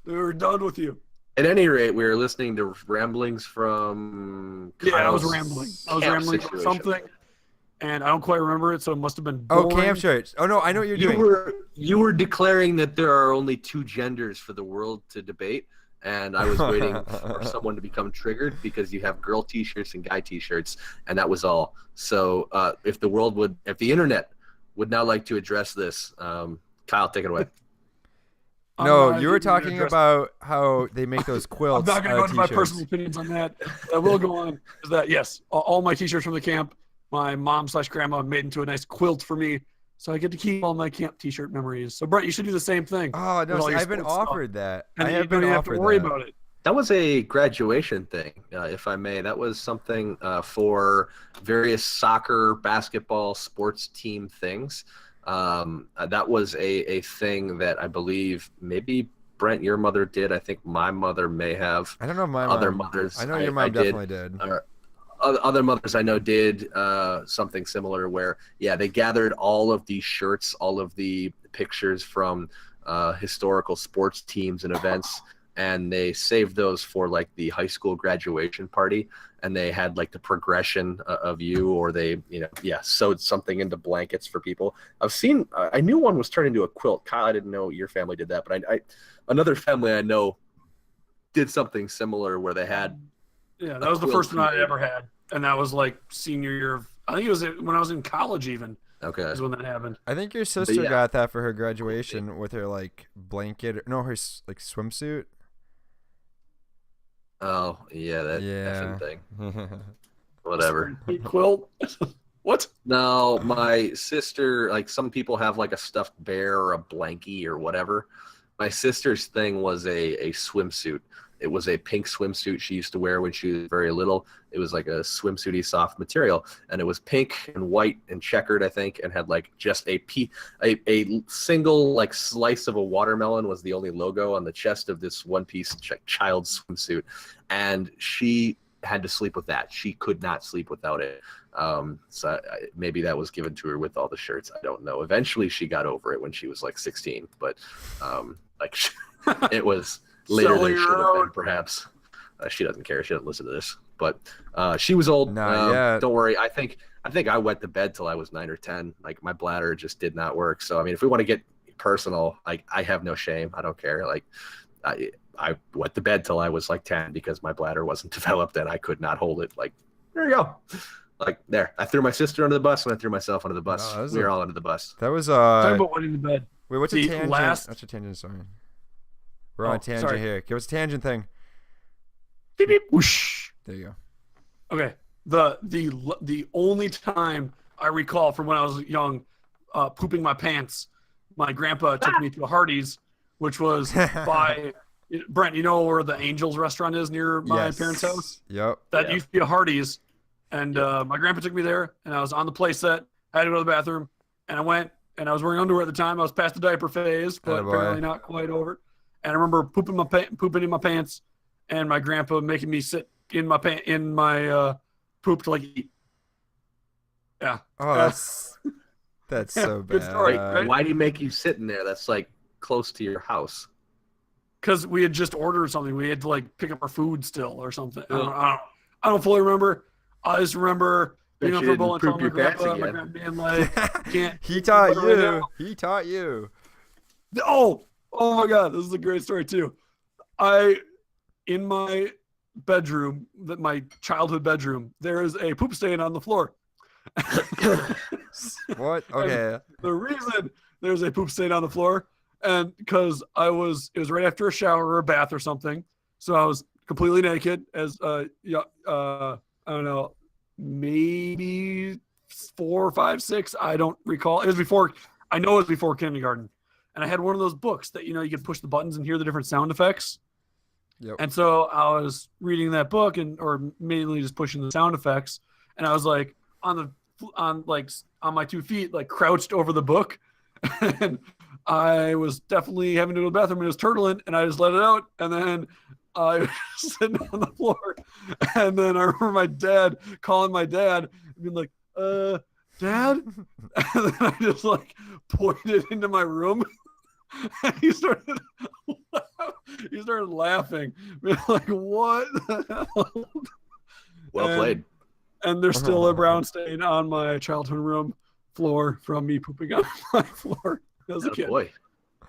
we're done with you. At any rate, we were listening to ramblings from. Yeah, I was Kyle's rambling. I was camp rambling about situation. something, and I don't quite remember it, so it must have been Oh, boring. camp shirts. Oh no, I know what you're You doing. were declaring that there are only 2 genders for the world to debate, and I was waiting for someone to become triggered because you have girl T-shirts and guy T-shirts, and that was all. So if the internet would now like to address this, Kyle, take it away. No, you were talking about how they make those quilts. I'm not going to go into my personal opinions on that. I will go on is that, yes, all my T-shirts from the camp, my mom/grandma made into a nice quilt for me, so I get to keep all my camp T-shirt memories. So, Brent, you should do the same thing. Oh, no, see, I've been offered that. And I you have don't been even have to offered worry that. about it. That was a graduation thing, if I may. That was something for various soccer, basketball, sports team things. That was a thing that I believe maybe Brent, your mother did. I think my mother may have. I don't know my other mom. mothers. I know your mom definitely did. Other mothers I know did something similar where, yeah, they gathered all of these shirts, all of the pictures from historical sports teams and events, and they saved those for like the high school graduation party, and they had like the progression of you, or they, sewed something into blankets for people. I knew one was turned into a quilt. Kyle, I didn't know your family did that, but another family I know did something similar where they had. Yeah, that was the first one I ever had, and that was like senior year of, I think it was when I was in college even. Okay. Is when that happened. I think your sister got that for her graduation with her like blanket, her like swimsuit. Oh, yeah, that effing thing. Whatever. Quilt? What? No, my sister, like some people have like a stuffed bear or a blankie or whatever. My sister's thing was a swimsuit. It was a pink swimsuit she used to wear when she was very little. It was like a swimsuity soft material, and it was pink and white and checkered, I think, and had like just a single like slice of a watermelon was the only logo on the chest of this one-piece child swimsuit, and she had to sleep with that. She could not sleep without it. So maybe that was given to her with all the shirts. I don't know. Eventually, she got over it when she was like 16, but it was. Later than should have been, perhaps. She doesn't care. She doesn't listen to this. But she was old. Don't worry. I think I went to bed till I was 9 or 10. Like my bladder just did not work. So I mean, if we want to get personal, like I have no shame. I don't care. Like I went to bed till I was like 10 because my bladder wasn't developed and I could not hold it. Like there you go. Like there. I threw my sister under the bus and I threw myself under the bus. We were all under the bus. That was Talking about went into bed. Wait, what's a tangent? What's a tangent? Sorry. We're on a tangent here. Give us a tangent thing. Beep, beep, whoosh. There you go. Okay. The only time I recall from when I was young, pooping my pants, my grandpa took me to a Hardee's, which was by Brent. You know where the Angels restaurant is near my parents' house? Yep. That used to be a Hardee's, and my grandpa took me there, and I was on the play set. I had to go to the bathroom, and I went, and I was wearing underwear at the time. I was past the diaper phase, but apparently not quite over. And I remember pooping in my pants, and my grandpa making me sit in my poop to like eat. Yeah. Oh, that's so bad. Good story, right? Why do you make you sit in there? That's like close to your house. Because we had just ordered something. We had to like pick up our food still or something. I don't fully remember. I just remember being up for bowling. Poop your pants again. Being like, can't. He taught you. He taught you. Oh my God, this is a great story too. In my bedroom, my childhood bedroom, there is a poop stain on the floor. What? Okay. And the reason there's a poop stain on the floor, and because it was right after a shower or a bath or something, so I was completely naked as I don't know, maybe 4, 5, 6. I don't recall. It was before. I know it was before kindergarten. And I had one of those books that, you could push the buttons and hear the different sound effects. Yep. And so I was reading that book or mainly just pushing the sound effects. And I was like on my 2 feet, like crouched over the book. And I was definitely having to go to the bathroom and it was turtling and I just let it out. And then I was sitting on the floor. And then I remember my dad calling my dad and being like, Dad? And then I just like pointed into my room. And he started laughing. Being like, what the hell? Well played. And there's still a brown stain on my childhood room floor from me pooping on my floor as a kid. Boy.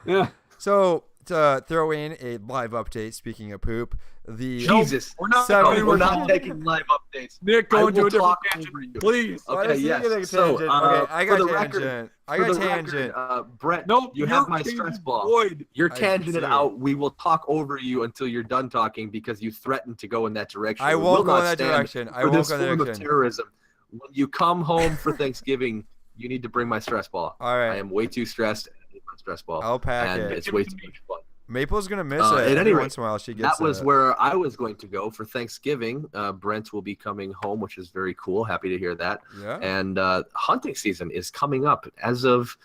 Yeah. So to throw in a live update. Speaking of poop, the Jesus, We're not. Seven- we're not taking live updates. Nick, I go into will a different talk tangent, over you. please. Okay, yes. So, Okay, I got for the tangent. I for got the tangent. record, Brent, No, you you're have my changing stress ball. void. You're I tangenting see. out. We will talk over you until you're done talking because you threatened to go in that direction. I We won't will go not in that stand direction. I for won't this go in that form of direction. terrorism. When you come home for Thanksgiving, you need to bring my stress ball. All right. I am way too stressed. I need my stress ball. I'll pack and it. it's way too much fun. Maple's gonna miss At it any every rate, once in a while. She gets That was it. where I was going to go for Thanksgiving. Brent will be coming home, which is very cool. Happy to hear that. Yeah. And hunting season is coming up. As of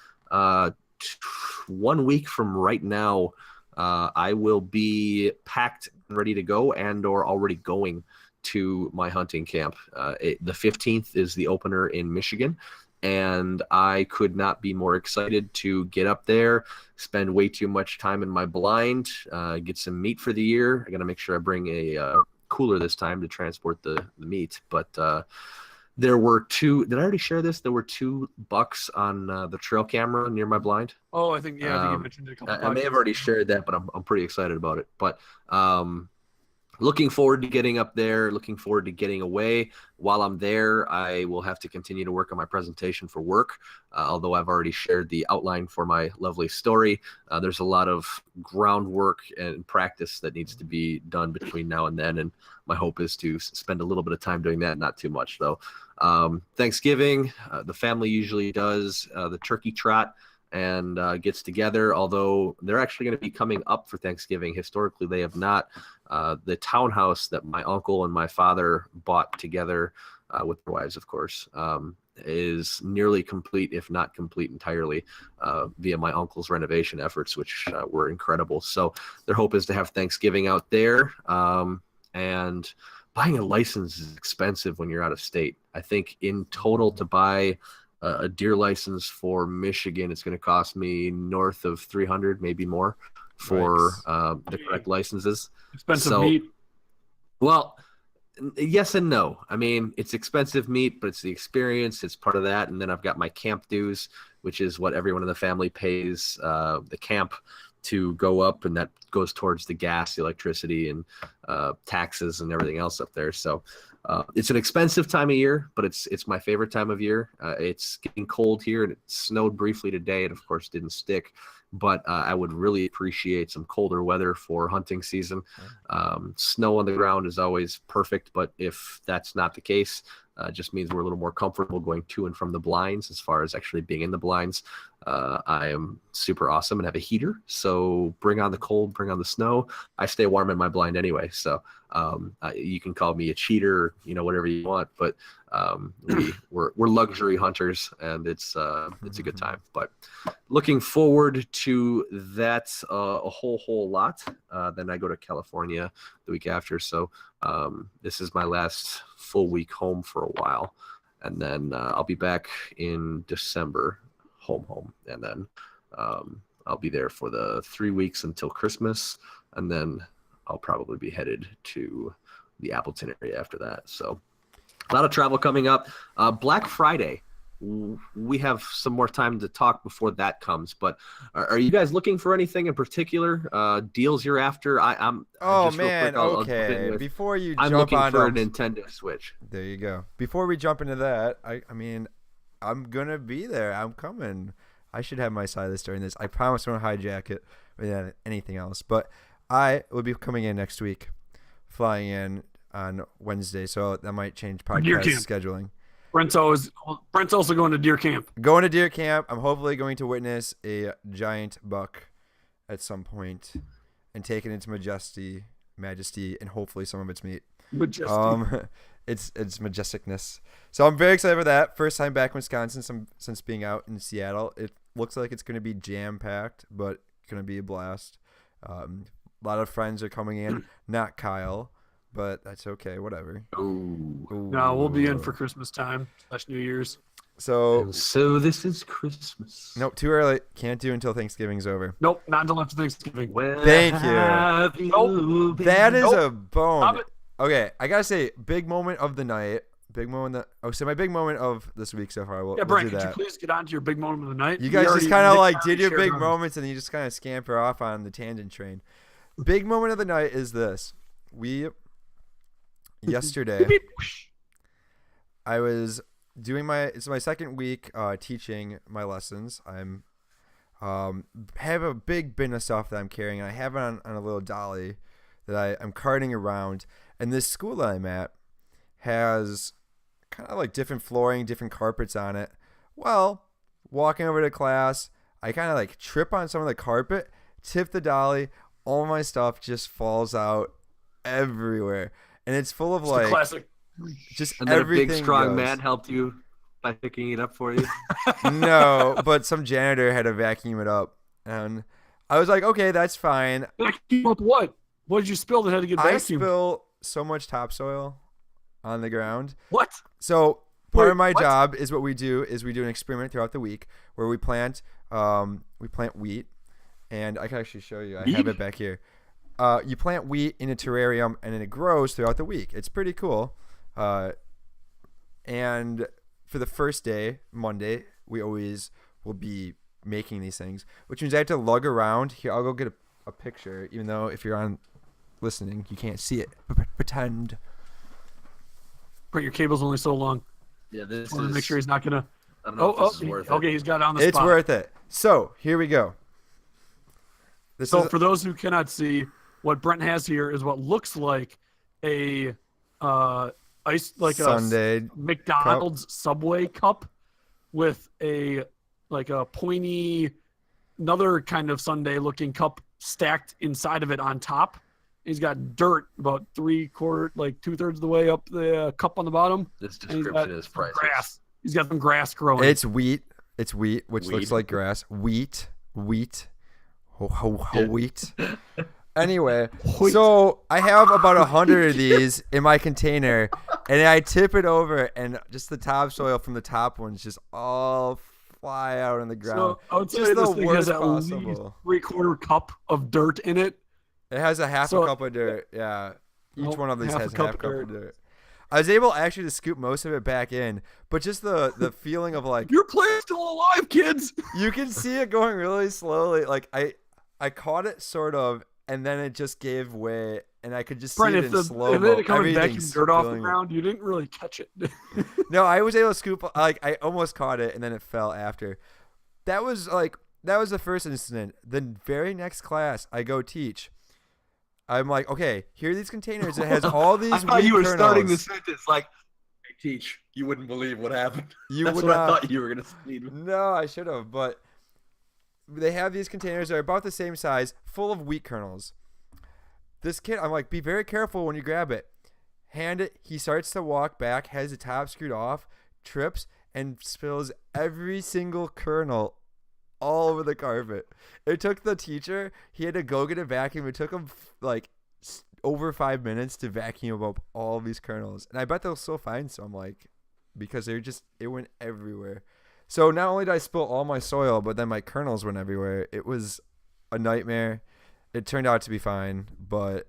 1 week from right now, I will be packed and ready to go and/or already going to my hunting camp. The 15th is the opener in Michigan. And I could not be more excited to get up there, spend way too much time in my blind, get some meat for the year. I got to make sure I bring a cooler this time to transport the meat. But there were two. Did I already share this? There were 2 bucks on the trail camera near my blind. Oh, I think you mentioned it a couple I may have podcasts. already shared that, but I'm pretty excited about it. But looking forward to getting up there, looking forward to getting away. While I'm there, I will have to continue to work on my presentation for work, although I've already shared the outline for my lovely story. There's a lot of groundwork and practice that needs to be done between now and then, and my hope is to spend a little bit of time doing that, not too much, though. Thanksgiving, the family usually does the turkey trot and gets together, although they're actually going to be coming up for Thanksgiving. Historically, they have not. The townhouse that my uncle and my father bought together with their wives, of course, is nearly complete, if not complete entirely, via my uncle's renovation efforts, which were incredible. So their hope is to have Thanksgiving out there. And buying a license is expensive when you're out of state. I think in total to buy a deer license for Michigan, it's going to cost me north of $300, maybe more, for the correct licenses. Expensive So- meat. Well, yes and no. I mean, it's expensive meat, but it's the experience. It's part of that. And then I've got my camp dues, which is what everyone in the family pays the camp to go up, and that goes towards the gas, the electricity, and taxes and everything else up there. So it's an expensive time of year, but it's my favorite time of year. It's getting cold here, and it snowed briefly today, and of course didn't stick. But I would really appreciate some colder weather for hunting season. Snow on the ground is always perfect, but if that's not the case, it just means we're a little more comfortable going to and from the blinds. As far as actually being in the blinds, I am super awesome and have a heater. So bring on the cold, bring on the snow. I stay warm in my blind anyway. So you can call me a cheater, whatever you want. But we're luxury hunters, and it's a good time. But looking forward to that a whole lot. Then I go to California the week after. So this is my last full week home for a while, and then I'll be back in December, home, and then I'll be there for the 3 weeks until Christmas, and then I'll probably be headed to the Appleton area after that. So a lot of travel coming up. Black Friday, we have some more time to talk before that comes, but are you guys looking for anything in particular? Deals you're after? I'm Oh just real man, quick, I'll jump okay. in with- Before you I'm jump looking on for a them, Nintendo Switch. there you go. Before we jump into that, I mean, I'm gonna be there. I'm coming. I should have my side of the story in this. I promise I won't hijack it or anything else. But I will be coming in next week, flying in on Wednesday, so that might change Deer podcast camp. scheduling. Brent's also going to deer camp. Going to deer camp. I'm hopefully going to witness a giant buck at some point and take it into majesty, and hopefully some of its meat. Its majesticness. So I'm very excited for that. First time back in Wisconsin since being out in Seattle. It looks like it's going to be jam packed, but going to be a blast. A lot of friends are coming in. Not Kyle, but that's okay. Whatever. Ooh. No, we'll be in for Christmas time / New Year's. So So this is Christmas. nope, too early. Can't do until Thanksgiving's over. Nope, not until after Thanksgiving. Where Thank you. have you Nope. been? That is Nope. a bone. Stop it. Okay, I gotta say, big moment of the night. Big moment. So my big moment of this week so far. We'll Brent, do could that. you please get on to your big moment of the night? You guys just kind of like did your big ours. moments and then you just kind of scamper off on the tangent train. Big moment of the night is this. Yesterday, I was doing it's my second week teaching my lessons. I'm have a big bin of stuff that I'm carrying. I have it on a little dolly that I'm carting around. And this school that I'm at has kind of like different flooring, different carpets on it. Well, walking over to class, I kind of like trip on some of the carpet, tip the dolly, all my stuff just falls out everywhere. And it's full of like classic. Just and then everything a big strong goes. man helped you by picking it up for you. No, but some janitor had to vacuum it up. And I was like, okay, that's fine. Vacuum up what? What did you spill that had to get vacuumed? I spill so much topsoil on the ground. What? So part of my what? job is we do an experiment throughout the week where we plant wheat, and I can actually show you. I have it back here. You plant wheat in a terrarium and then it grows throughout the week. It's pretty cool. And for the first day, Monday, we always will be making these things, which means I have to lug around. Here, I'll go get a picture, even though if you're on listening, you can't see it. Pretend. But your cable's only so long. Yeah, this I want to make sure he's not gonna. I don't know if this is worth it. Okay, he's got it on the It's spot. worth it. So here we go. So for those who cannot see, what Brent has here is what looks like a Sunday McDonald's Subway cup with a pointy, another kind of Sunday looking cup stacked inside of it on top. He's got dirt about 2/3 of the way up the cup on the bottom. This description is priceless. Grass. He's got some grass growing. It's wheat, which looks like grass. Wheat. Wheat. Anyway, so I have about 100 of these in my container, and I tip it over, and just the topsoil from the top ones just all fly out on the ground. So I would say just this the thing worst has at least possible. 3/4 cup of dirt in it. It has a half So- a cup of dirt. Yeah, each one of these half has a a cup half of cup dirt. of dirt. I was able actually to scoop most of it back in, but just the feeling of like Your player's still alive, kids. you can see it going really slowly. Like I caught it sort of, and then it just gave way, and I could just see Brent, it if in slow if mo. it comes vacuum Everything's dirt off the spilling. ground, you didn't really catch it. No, I was able to scoop. Like I almost caught it, and then it fell after. That was the first incident. The very next class I go teach, I'm like, okay, here are these containers. It has all these. I thought you were wheat starting the kernels. sentence like, "I teach. You wouldn't believe what happened." You That's would what not. I thought you were gonna lead with. No, I should have, but they have these containers that are about the same size, full of wheat kernels. This kid, I'm like, be very careful when you grab it. Hand it. He starts to walk back, has the top screwed off, trips, and spills every single kernel all over the carpet. It took the teacher, he had to go get a vacuum. It took him over 5 minutes to vacuum up all these kernels. And I bet they'll still find some, because it went everywhere. So not only did I spill all my soil, but then my kernels went everywhere. It was a nightmare. It turned out to be fine, but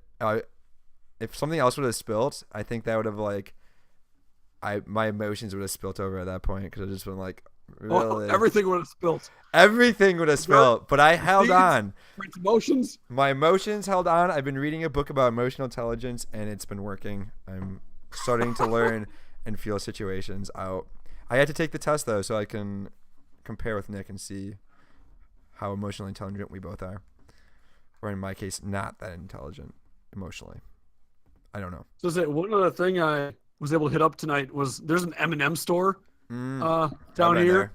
if something else would have spilled, I think that would have my emotions would have spilt over at that point, because I'd just been like, really? Everything would have spilled. Everything would have spilled, but I held Seeds. on. Brent's emotions. My emotions held on. I've been reading a book about emotional intelligence, and it's been working. I'm starting to learn and feel situations out. I had to take the test, though, so I can compare with Nick and see how emotionally intelligent we both are. Or in my case, not that intelligent emotionally. I don't know. So one other thing I was able to hit up tonight was there's an M&M store down been here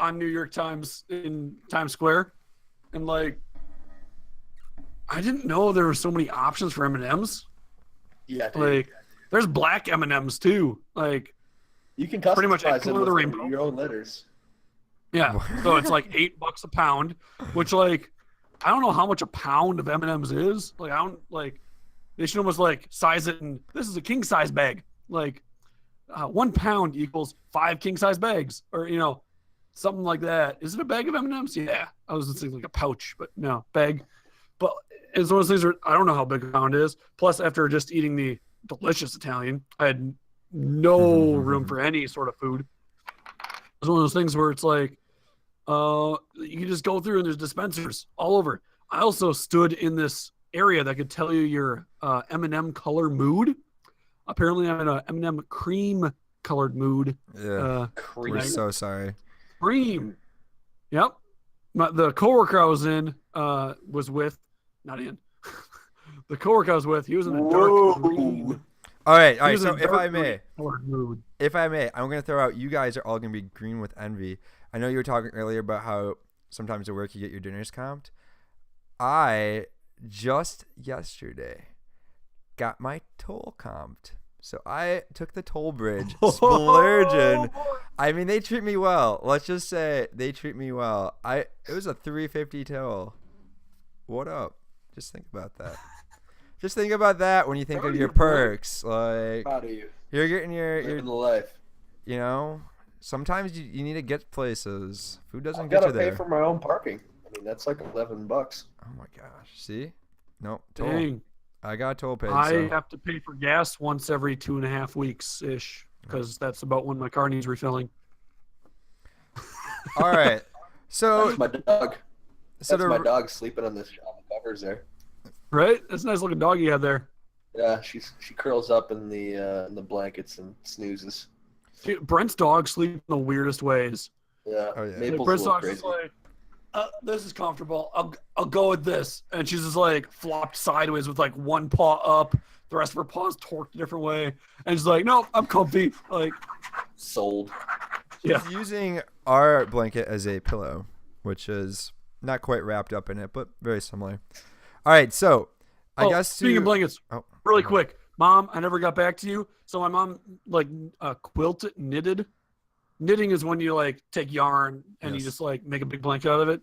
on New York Times in Times Square, and I didn't know there were so many options for M&Ms. Yeah, dude. There's black M&Ms too. You can pretty much customize color them the with rainbow. your own letters. Yeah, so it's like $8 a pound, which I don't know how much a pound of M&Ms is. They should almost size it, and this is a king size bag. 1 pound equals 5 king size bags, or something like that. Is it a bag of M&Ms? Yeah, I was thinking like a pouch, but no, bag. But it's one of those things where I don't know how big a pound is. Plus, after just eating the delicious Italian. I had no room for any sort of food. It was one of those things where it's like, you can just go through and there's dispensers all over. I also stood in this area that could tell you your M&M color mood. Apparently, I'm in a M&M cream colored mood. Yeah. Cream. We're so sorry. Cream. Yep. The coworker I was in was with, not in. The coworker I was with, he was in a dark green. All right. He was in So a if dark I green may, colored mood. I'm going to throw out, you guys are all going to be green with envy. I know you were talking earlier about how sometimes at work you get your dinners comped. I just yesterday got my toll comped. So I took the toll bridge, splurging. I mean, they treat me well. Let's just say they treat me well. It was a $3.50 toll. What up? Just think about that. Just think about that when you think of your perks. Like, Proud of you. you're getting your Living the life. you know, sometimes you need to get places. Food doesn't I've get got you to pay there. for my own parking. I mean, that's like $11. Oh my gosh. See? Nope. Toll. Dang. I got toll paid. I So. have to pay for gas once every 2.5 weeks ish, because that's about when my car needs refilling. All right. So That's my dog. so That's my the, dog sleeping on the covers there. Right? That's a nice looking dog you have there. Yeah, she curls up in the blankets and snoozes. Dude, Brent's dog sleeps in the weirdest ways. Yeah, Oh, yeah. Like, Maple's a Brent's little dog's crazy. just like, this is comfortable. I'll go with this. And she's just like flopped sideways with like one paw up, the rest of her paws torqued a different way. And she's like, no, I'm comfy. Like, Sold. yeah. He's using our blanket as a pillow, which is not quite wrapped up in it, but very similar. All right, so I guess speaking of blankets, oh, really quick, Mom, I never got back to you. So my mom like knitted. Knitting is when you like take yarn and you Yes. just like make a big blanket out of it.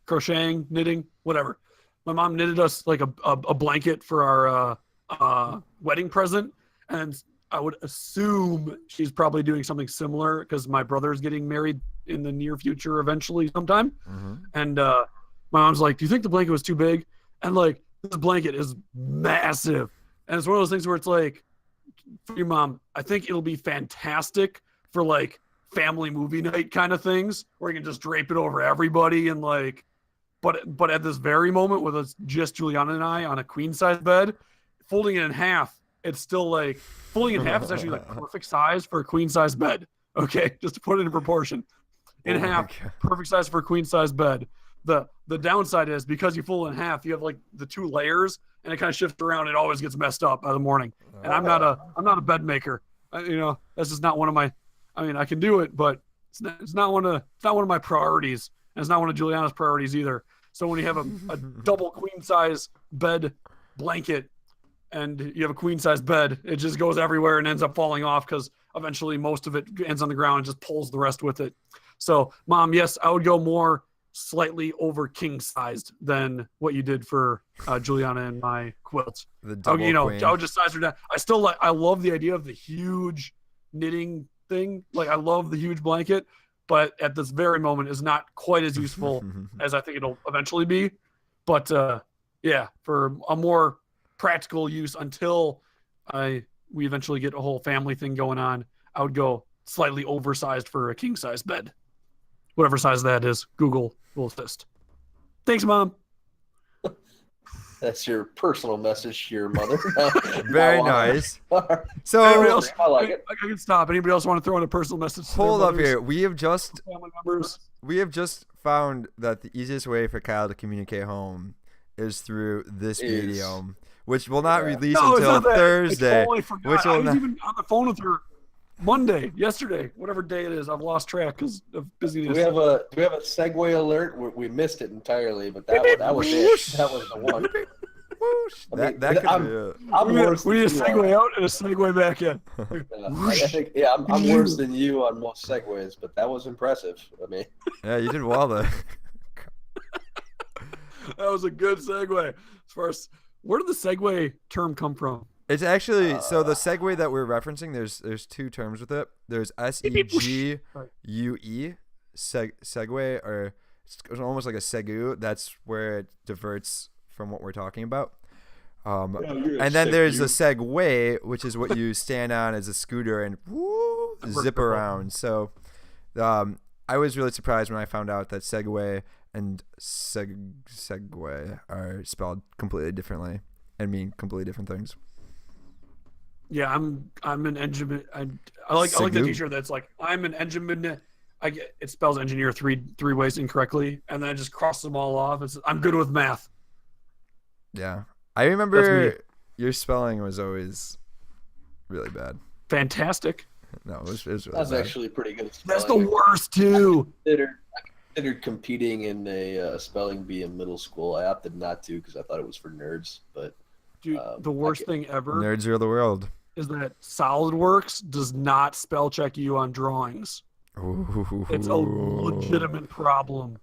Crocheting, knitting, whatever. My mom knitted us like a blanket for our wedding present, and I would assume she's probably doing something similar because my brother is getting married in the near future eventually sometime. mhm. And my mom's like, "Do you think the blanket was too big?" And like, this blanket is massive, and it's one of those things where it's like, for your mom, I think it'll be fantastic for like family movie night kind of things, where you can just drape it over everybody and like. But at this very moment, with us just Juliana and I on a queen size bed, folding it in half, it's still like folding in half is actually like perfect size for a queen size bed. Okay, just to put it in proportion. In Oh my half, God. perfect size for a queen size bed. The downside is because you fold it in half, you have like the two layers, and it kind of shifts around. It always gets messed up by the morning. And I'm not a bed maker. That's just not one of my. I mean, I can do it, but it's not one of my priorities, and it's not one of Juliana's priorities either. So when you have a double queen size bed blanket, and you have a queen size bed, it just goes everywhere and ends up falling off because eventually most of it ends on the ground and just pulls the rest with it. So, Mom, yes, I would go more slightly over king sized than what you did for Juliana and my quilts. The double queen. I would just size her down. I love the idea of the huge knitting thing. Like, I love the huge blanket, but at this very moment is not quite as useful as I think it'll eventually be. But yeah, for a more practical use until we eventually get a whole family thing going on, I would go slightly oversized for a king size bed. Whatever size that is, Google will assist. Thanks, Mom. That's your personal message to your mother. Very nice. So else? I like it. I can stop. Anybody else want to throw in a personal message? To hold their up mothers, here. We have just family members. found that the easiest way for Kyle to communicate home is through this medium, which will not release No, it's until not that. Thursday. I totally forgot. Which I will was not. even on the phone with her yesterday, whatever day it is. I've lost track because of busyness. Do we have a segue alert? We missed it entirely, but that was it. That was the one. Whoosh. I mean, That could I'm- be it. I'm worse we need a than you segue are. out and a segue back in. I think, yeah, I'm worse than you on most segues, but that was impressive. I mean, Yeah, you did well there. That was a good segue. As far as where did the segue term come from? It's actually so the segue that we're referencing. There's two terms with it. There's SEGUE, segue, or it's almost like a segu. That's where it diverts from what we're talking about. And then there's a Segway, which is what you stand on as a scooter and woo, zip around. So I was really surprised when I found out that Segway and Segway are spelled completely differently and mean completely different things. Yeah, I'm an engineer. I like the t-shirt that's like I'm an engineer. It spells engineer three ways incorrectly, and then I just cross them all off. I'm good with math. Yeah, I remember your spelling was always really bad. Fantastic. No, it was really That was bad. actually pretty good at spelling. That's the worst too. I considered competing in a spelling bee in middle school. I opted not to because I thought it was for nerds. But Dude, the worst thing ever Nerds rule the world. is that SolidWorks does not spell check you on drawings. Ooh. It's a legitimate problem.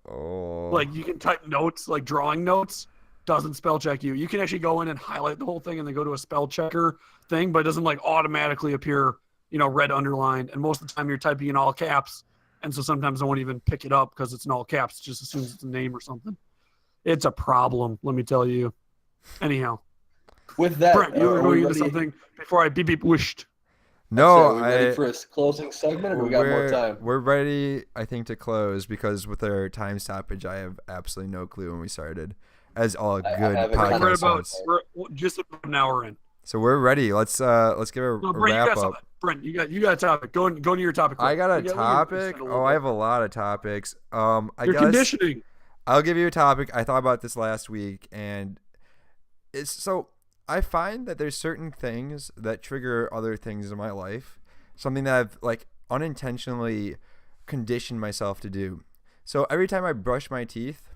Oh. Like you can type notes, like drawing notes, doesn't spell check you. You can actually go in and highlight the whole thing and then go to a spell checker thing, but it doesn't like automatically appear, red underlined. And most of the time you're typing in all caps. And so sometimes I won't even pick it up because it's in all caps, just as soon as it's a name or something. It's a problem, let me tell you. Anyhow. with that, Brent, you were going into ready? something before I beep wished. No, Are we ready for a closing segment, or we got more time? We're ready, I think, to close because with our time stoppage, I have absolutely no clue when we started. As all good have it podcasts. We're just about an hour in. So we're ready. Let's give a Brent, wrap up. Brent, you got a topic. Go to your topic. I got a You topic. little Oh, bit. I have a lot of topics. I Your guess conditioning. I'll give you a topic. I thought about this last week, and it's so I find that there's certain things that trigger other things in my life. Something that I've like unintentionally conditioned myself to do. So every time I brush my teeth,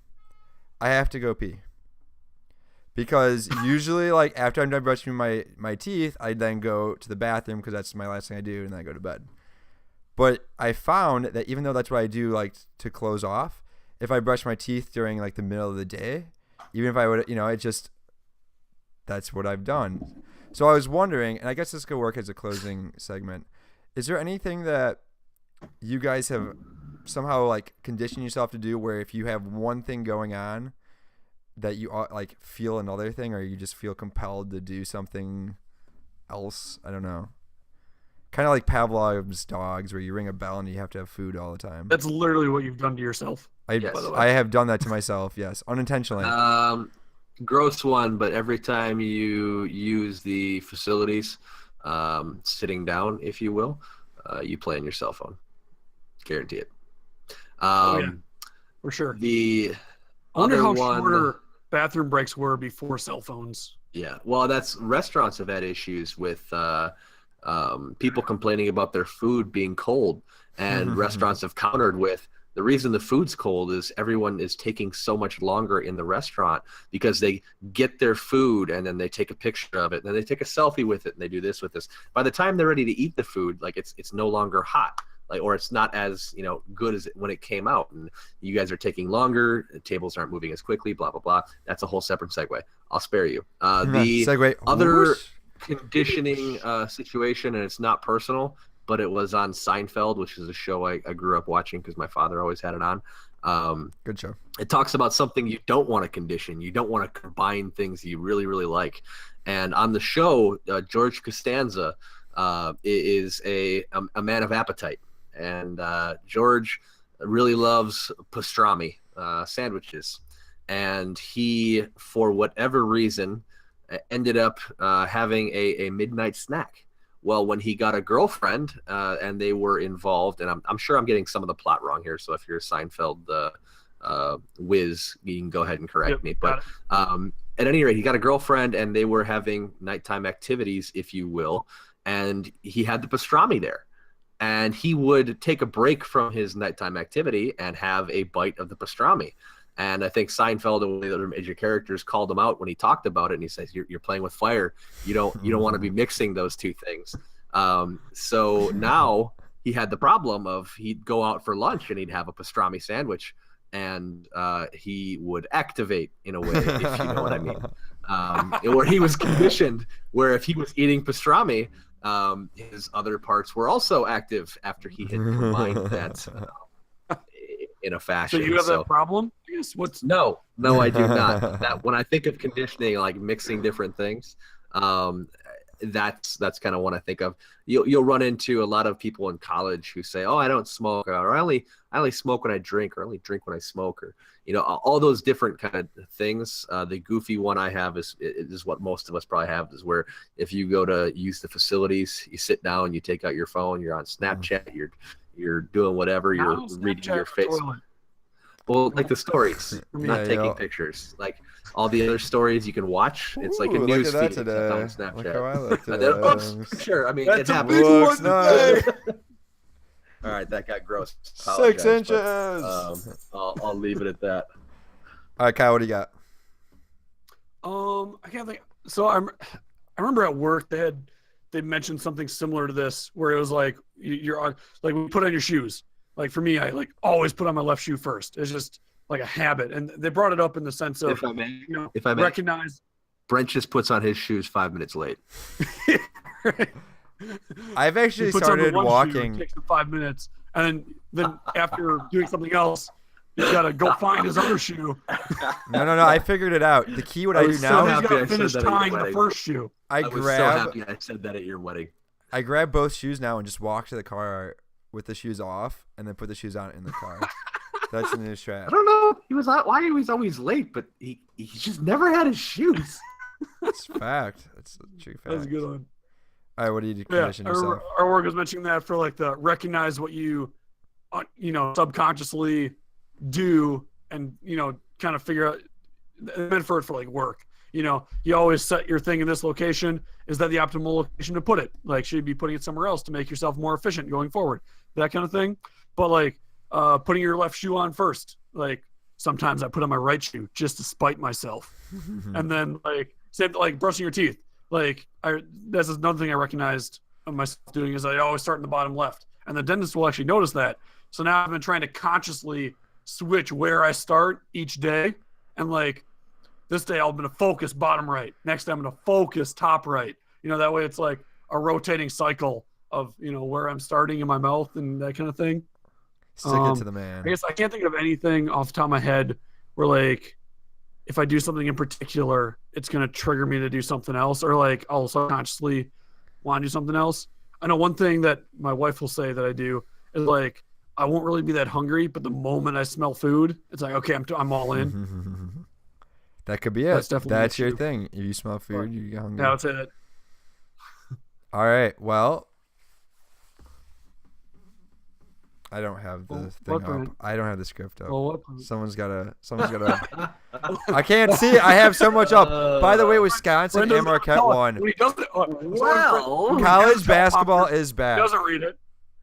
I have to go pee. Because usually, like, after I'm done brushing my teeth, I then go to the bathroom because that's my last thing I do, and then I go to bed. But I found that even though that's what I do, like, to close off, if I brush my teeth during, like, the middle of the day, even if I would, that's what I've done. So I was wondering, and I guess this could work as a closing segment, is there anything that you guys have somehow, like, conditioned yourself to do where if you have one thing going on, that you like feel another thing, or you just feel compelled to do something else? I don't know. Kind of like Pavlov's dogs, where you ring a bell and you have to have food all the time. That's literally what you've done to yourself. Yes. I have done that to myself. Yes, unintentionally. Gross one, but every time you use the facilities, sitting down, if you will, you play on your cell phone. Guarantee it. For sure. The I wonder other how one, shorter bathroom breaks were before cell phones. Yeah, well, that's restaurants have had issues with people complaining about their food being cold, and restaurants have countered with the reason the food's cold is everyone is taking so much longer in the restaurant because they get their food and then they take a picture of it and then they take a selfie with it and they do this with this. By the time they're ready to eat the food, like it's no longer hot. Like, or it's not as good as when it came out, and you guys are taking longer. The tables aren't moving as quickly. Blah blah blah. That's a whole separate segue. I'll spare you. The segue. other conditioning situation, and it's not personal, but it was on Seinfeld, which is a show I grew up watching because my father always had it on. Good show. It talks about something you don't want to condition. You don't want to combine things you really really like. And on the show, George Costanza is a man of appetite. And George really loves pastrami sandwiches. And he, for whatever reason, ended up having a midnight snack. Well, when he got a girlfriend and they were involved, and I'm sure I'm getting some of the plot wrong here, so if you're a Seinfeld whiz, you can go ahead and correct me. But at any rate, he got a girlfriend and they were having nighttime activities, if you will, and he had the pastrami there. And he would take a break from his nighttime activity and have a bite of the pastrami. And I think Seinfeld and one of the other major characters called him out when he talked about it. And he says, "You're playing with fire. You don't want to be mixing those two things." So now he had the problem of he'd go out for lunch and he'd have a pastrami sandwich, and he would activate in a way, if you know what I mean. Where he was conditioned, where if he was eating pastrami, his other parts were also active after he had combined that in a So fashion. you have that problem? Yes. What's No, I do not. That when I think of conditioning, like mixing different things, that's kind of what I think of. You'll run into a lot of people in college who say, "Oh, I don't smoke," or "I only smoke when I drink," or "I only drink when I smoke," or all those different kind of things. The goofy one I have is what most of us probably have, is where if you go to use the facilities, you sit down, you take out your phone, you're on Snapchat, you're doing whatever, you're now reading Snapchat your or face. toilet? Well, like the stories, not Yeah, taking pictures. Like all the other stories you can watch. It's like a Ooh, look news at that feed except on today. Look Snapchat. how I look today. Oops, sure. I mean, That's it a happens. big Looks one nice. today. All right, that got gross. 6 inches. I'll leave it at that. All right, Kyle, what do you got? I can't think. So I remember at work they mentioned something similar to this, where it was like you're on, like, we put on your shoes. Like for me, I like always put on my left shoe first. It's just like a habit, and they brought it up in the sense of, If I may, recognize. Brent just puts on his shoes 5 minutes late. Right? I've actually He puts on the started one shoe, walking. it takes him 5 minutes, and then after doing something else, he's got to go find his other shoe. No. I figured it out. The key, what I do was so now, He's happy got I to said finish that at your tying the wedding. first shoe. I was so grab happy I said that at your wedding. I grab both shoes now and just walk to the car with the shoes off, and then put the shoes on in the car. That's the new I strat. don't know. He was why he was always late, but he just never had his shoes. It's fact. That's a true fact. That's a good one. All right, what do you Yeah, condition yourself? our work was mentioning that for like the recognize what you, subconsciously do, and kind of figure out. Meant for like work. You always set your thing in this location. Is that the optimal location to put it? Like, should you be putting it somewhere else to make yourself more efficient going forward? That kind of thing. But like putting your left shoe on first. Like sometimes I put on my right shoe just to spite myself. And then like same like brushing your teeth. Like that's another thing I recognized of myself doing, is I always start in the bottom left, and the dentist will actually notice that. So now I've been trying to consciously switch where I start each day, and like this day I'm gonna focus bottom right. Next day I'm gonna focus top right. That way it's like a rotating cycle of where I'm starting in my mouth and that kind of thing. Stick it to the man. I guess I can't think of anything off the top of my head where like if I do something in particular, it's going to trigger me to do something else, or like I'll subconsciously want to do something else. I know one thing that my wife will say that I do is like, I won't really be that hungry, but the moment I smell food, it's like, okay, I'm all in. That could be it. That's definitely That's your true. thing. If you smell food, you get hungry. Yeah, that's it. All right. Well, I don't have the Well, thing what, up. Brent? I don't have the script up. Well, what? Someone's gotta. I can't see it. I have so much up. By the way, Wisconsin Brent and doesn't Marquette tell it. won. When he does it, Well, College basketball is He back. doesn't read it.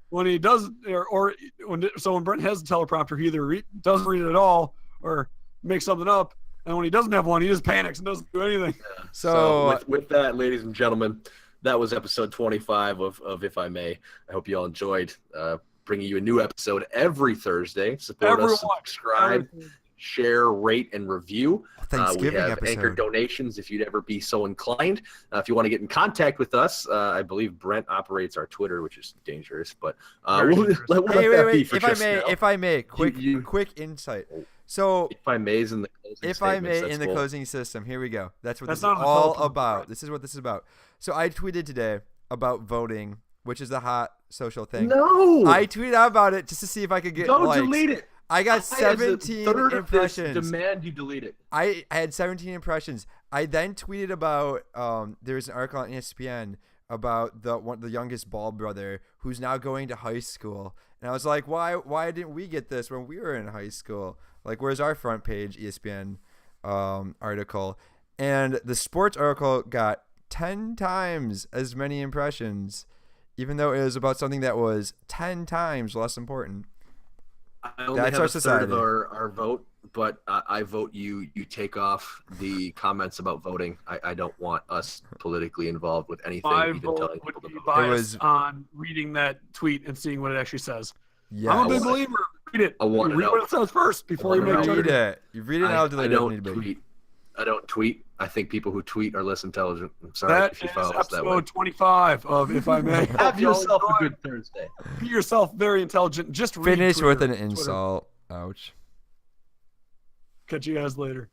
When he does, when Brent has a teleprompter, he either doesn't read it at all or makes something up. And when he doesn't have one, he just panics and doesn't do anything. So with that, ladies and gentlemen, that was episode 25 of If I May. I hope you all enjoyed bringing you a new episode every Thursday. Support us, subscribe, share, rate, and review. Thanksgiving we have episode. Anchor donations if you'd ever be so inclined. If you want to get in contact with us, I believe Brent operates our Twitter, which is dangerous. But we'll let that be Wait. for If I just may, now. if I may, quick You- insight. So If I may is in the closing if I may, statements, in the that's cool. closing system, here we go. That's what That's this is not a all teleprompter, about. right? This is what this is about. So I tweeted today about voting, which is a hot social thing. No, I tweeted out about it just to see if I could get don't likes. delete it. I got I, as a 17 third of this, impressions. demand you delete it. I had 17 impressions. I then tweeted about there's an article on ESPN about the youngest Ball brother who's now going to high school, and I was like, why didn't we get this when we were in high school? Like, where's our front page ESPN article? And the sports article got 10 times as many impressions, even though it was about something that was 10 times less important. I only That's have our a third society. of our vote, but I vote you take off the comments about voting. I don't want us politically involved with anything. My even vote telling would people to be vote. biased was- on reading that tweet and seeing what it actually says. Yeah, I'm a big I want- believer. Read it. I want to Read know. what it says first before you wanna make know. read judgment. it. You read it out to the I doesn't don't need to be. tweet. I don't tweet. I think people who tweet are less intelligent. I'm sorry That if you is follow us that way. episode 25 of If I May. Have yourself a good Thursday. Be yourself very intelligent. Just read Finish Twitter. with an Twitter. insult. Ouch. Catch you guys later.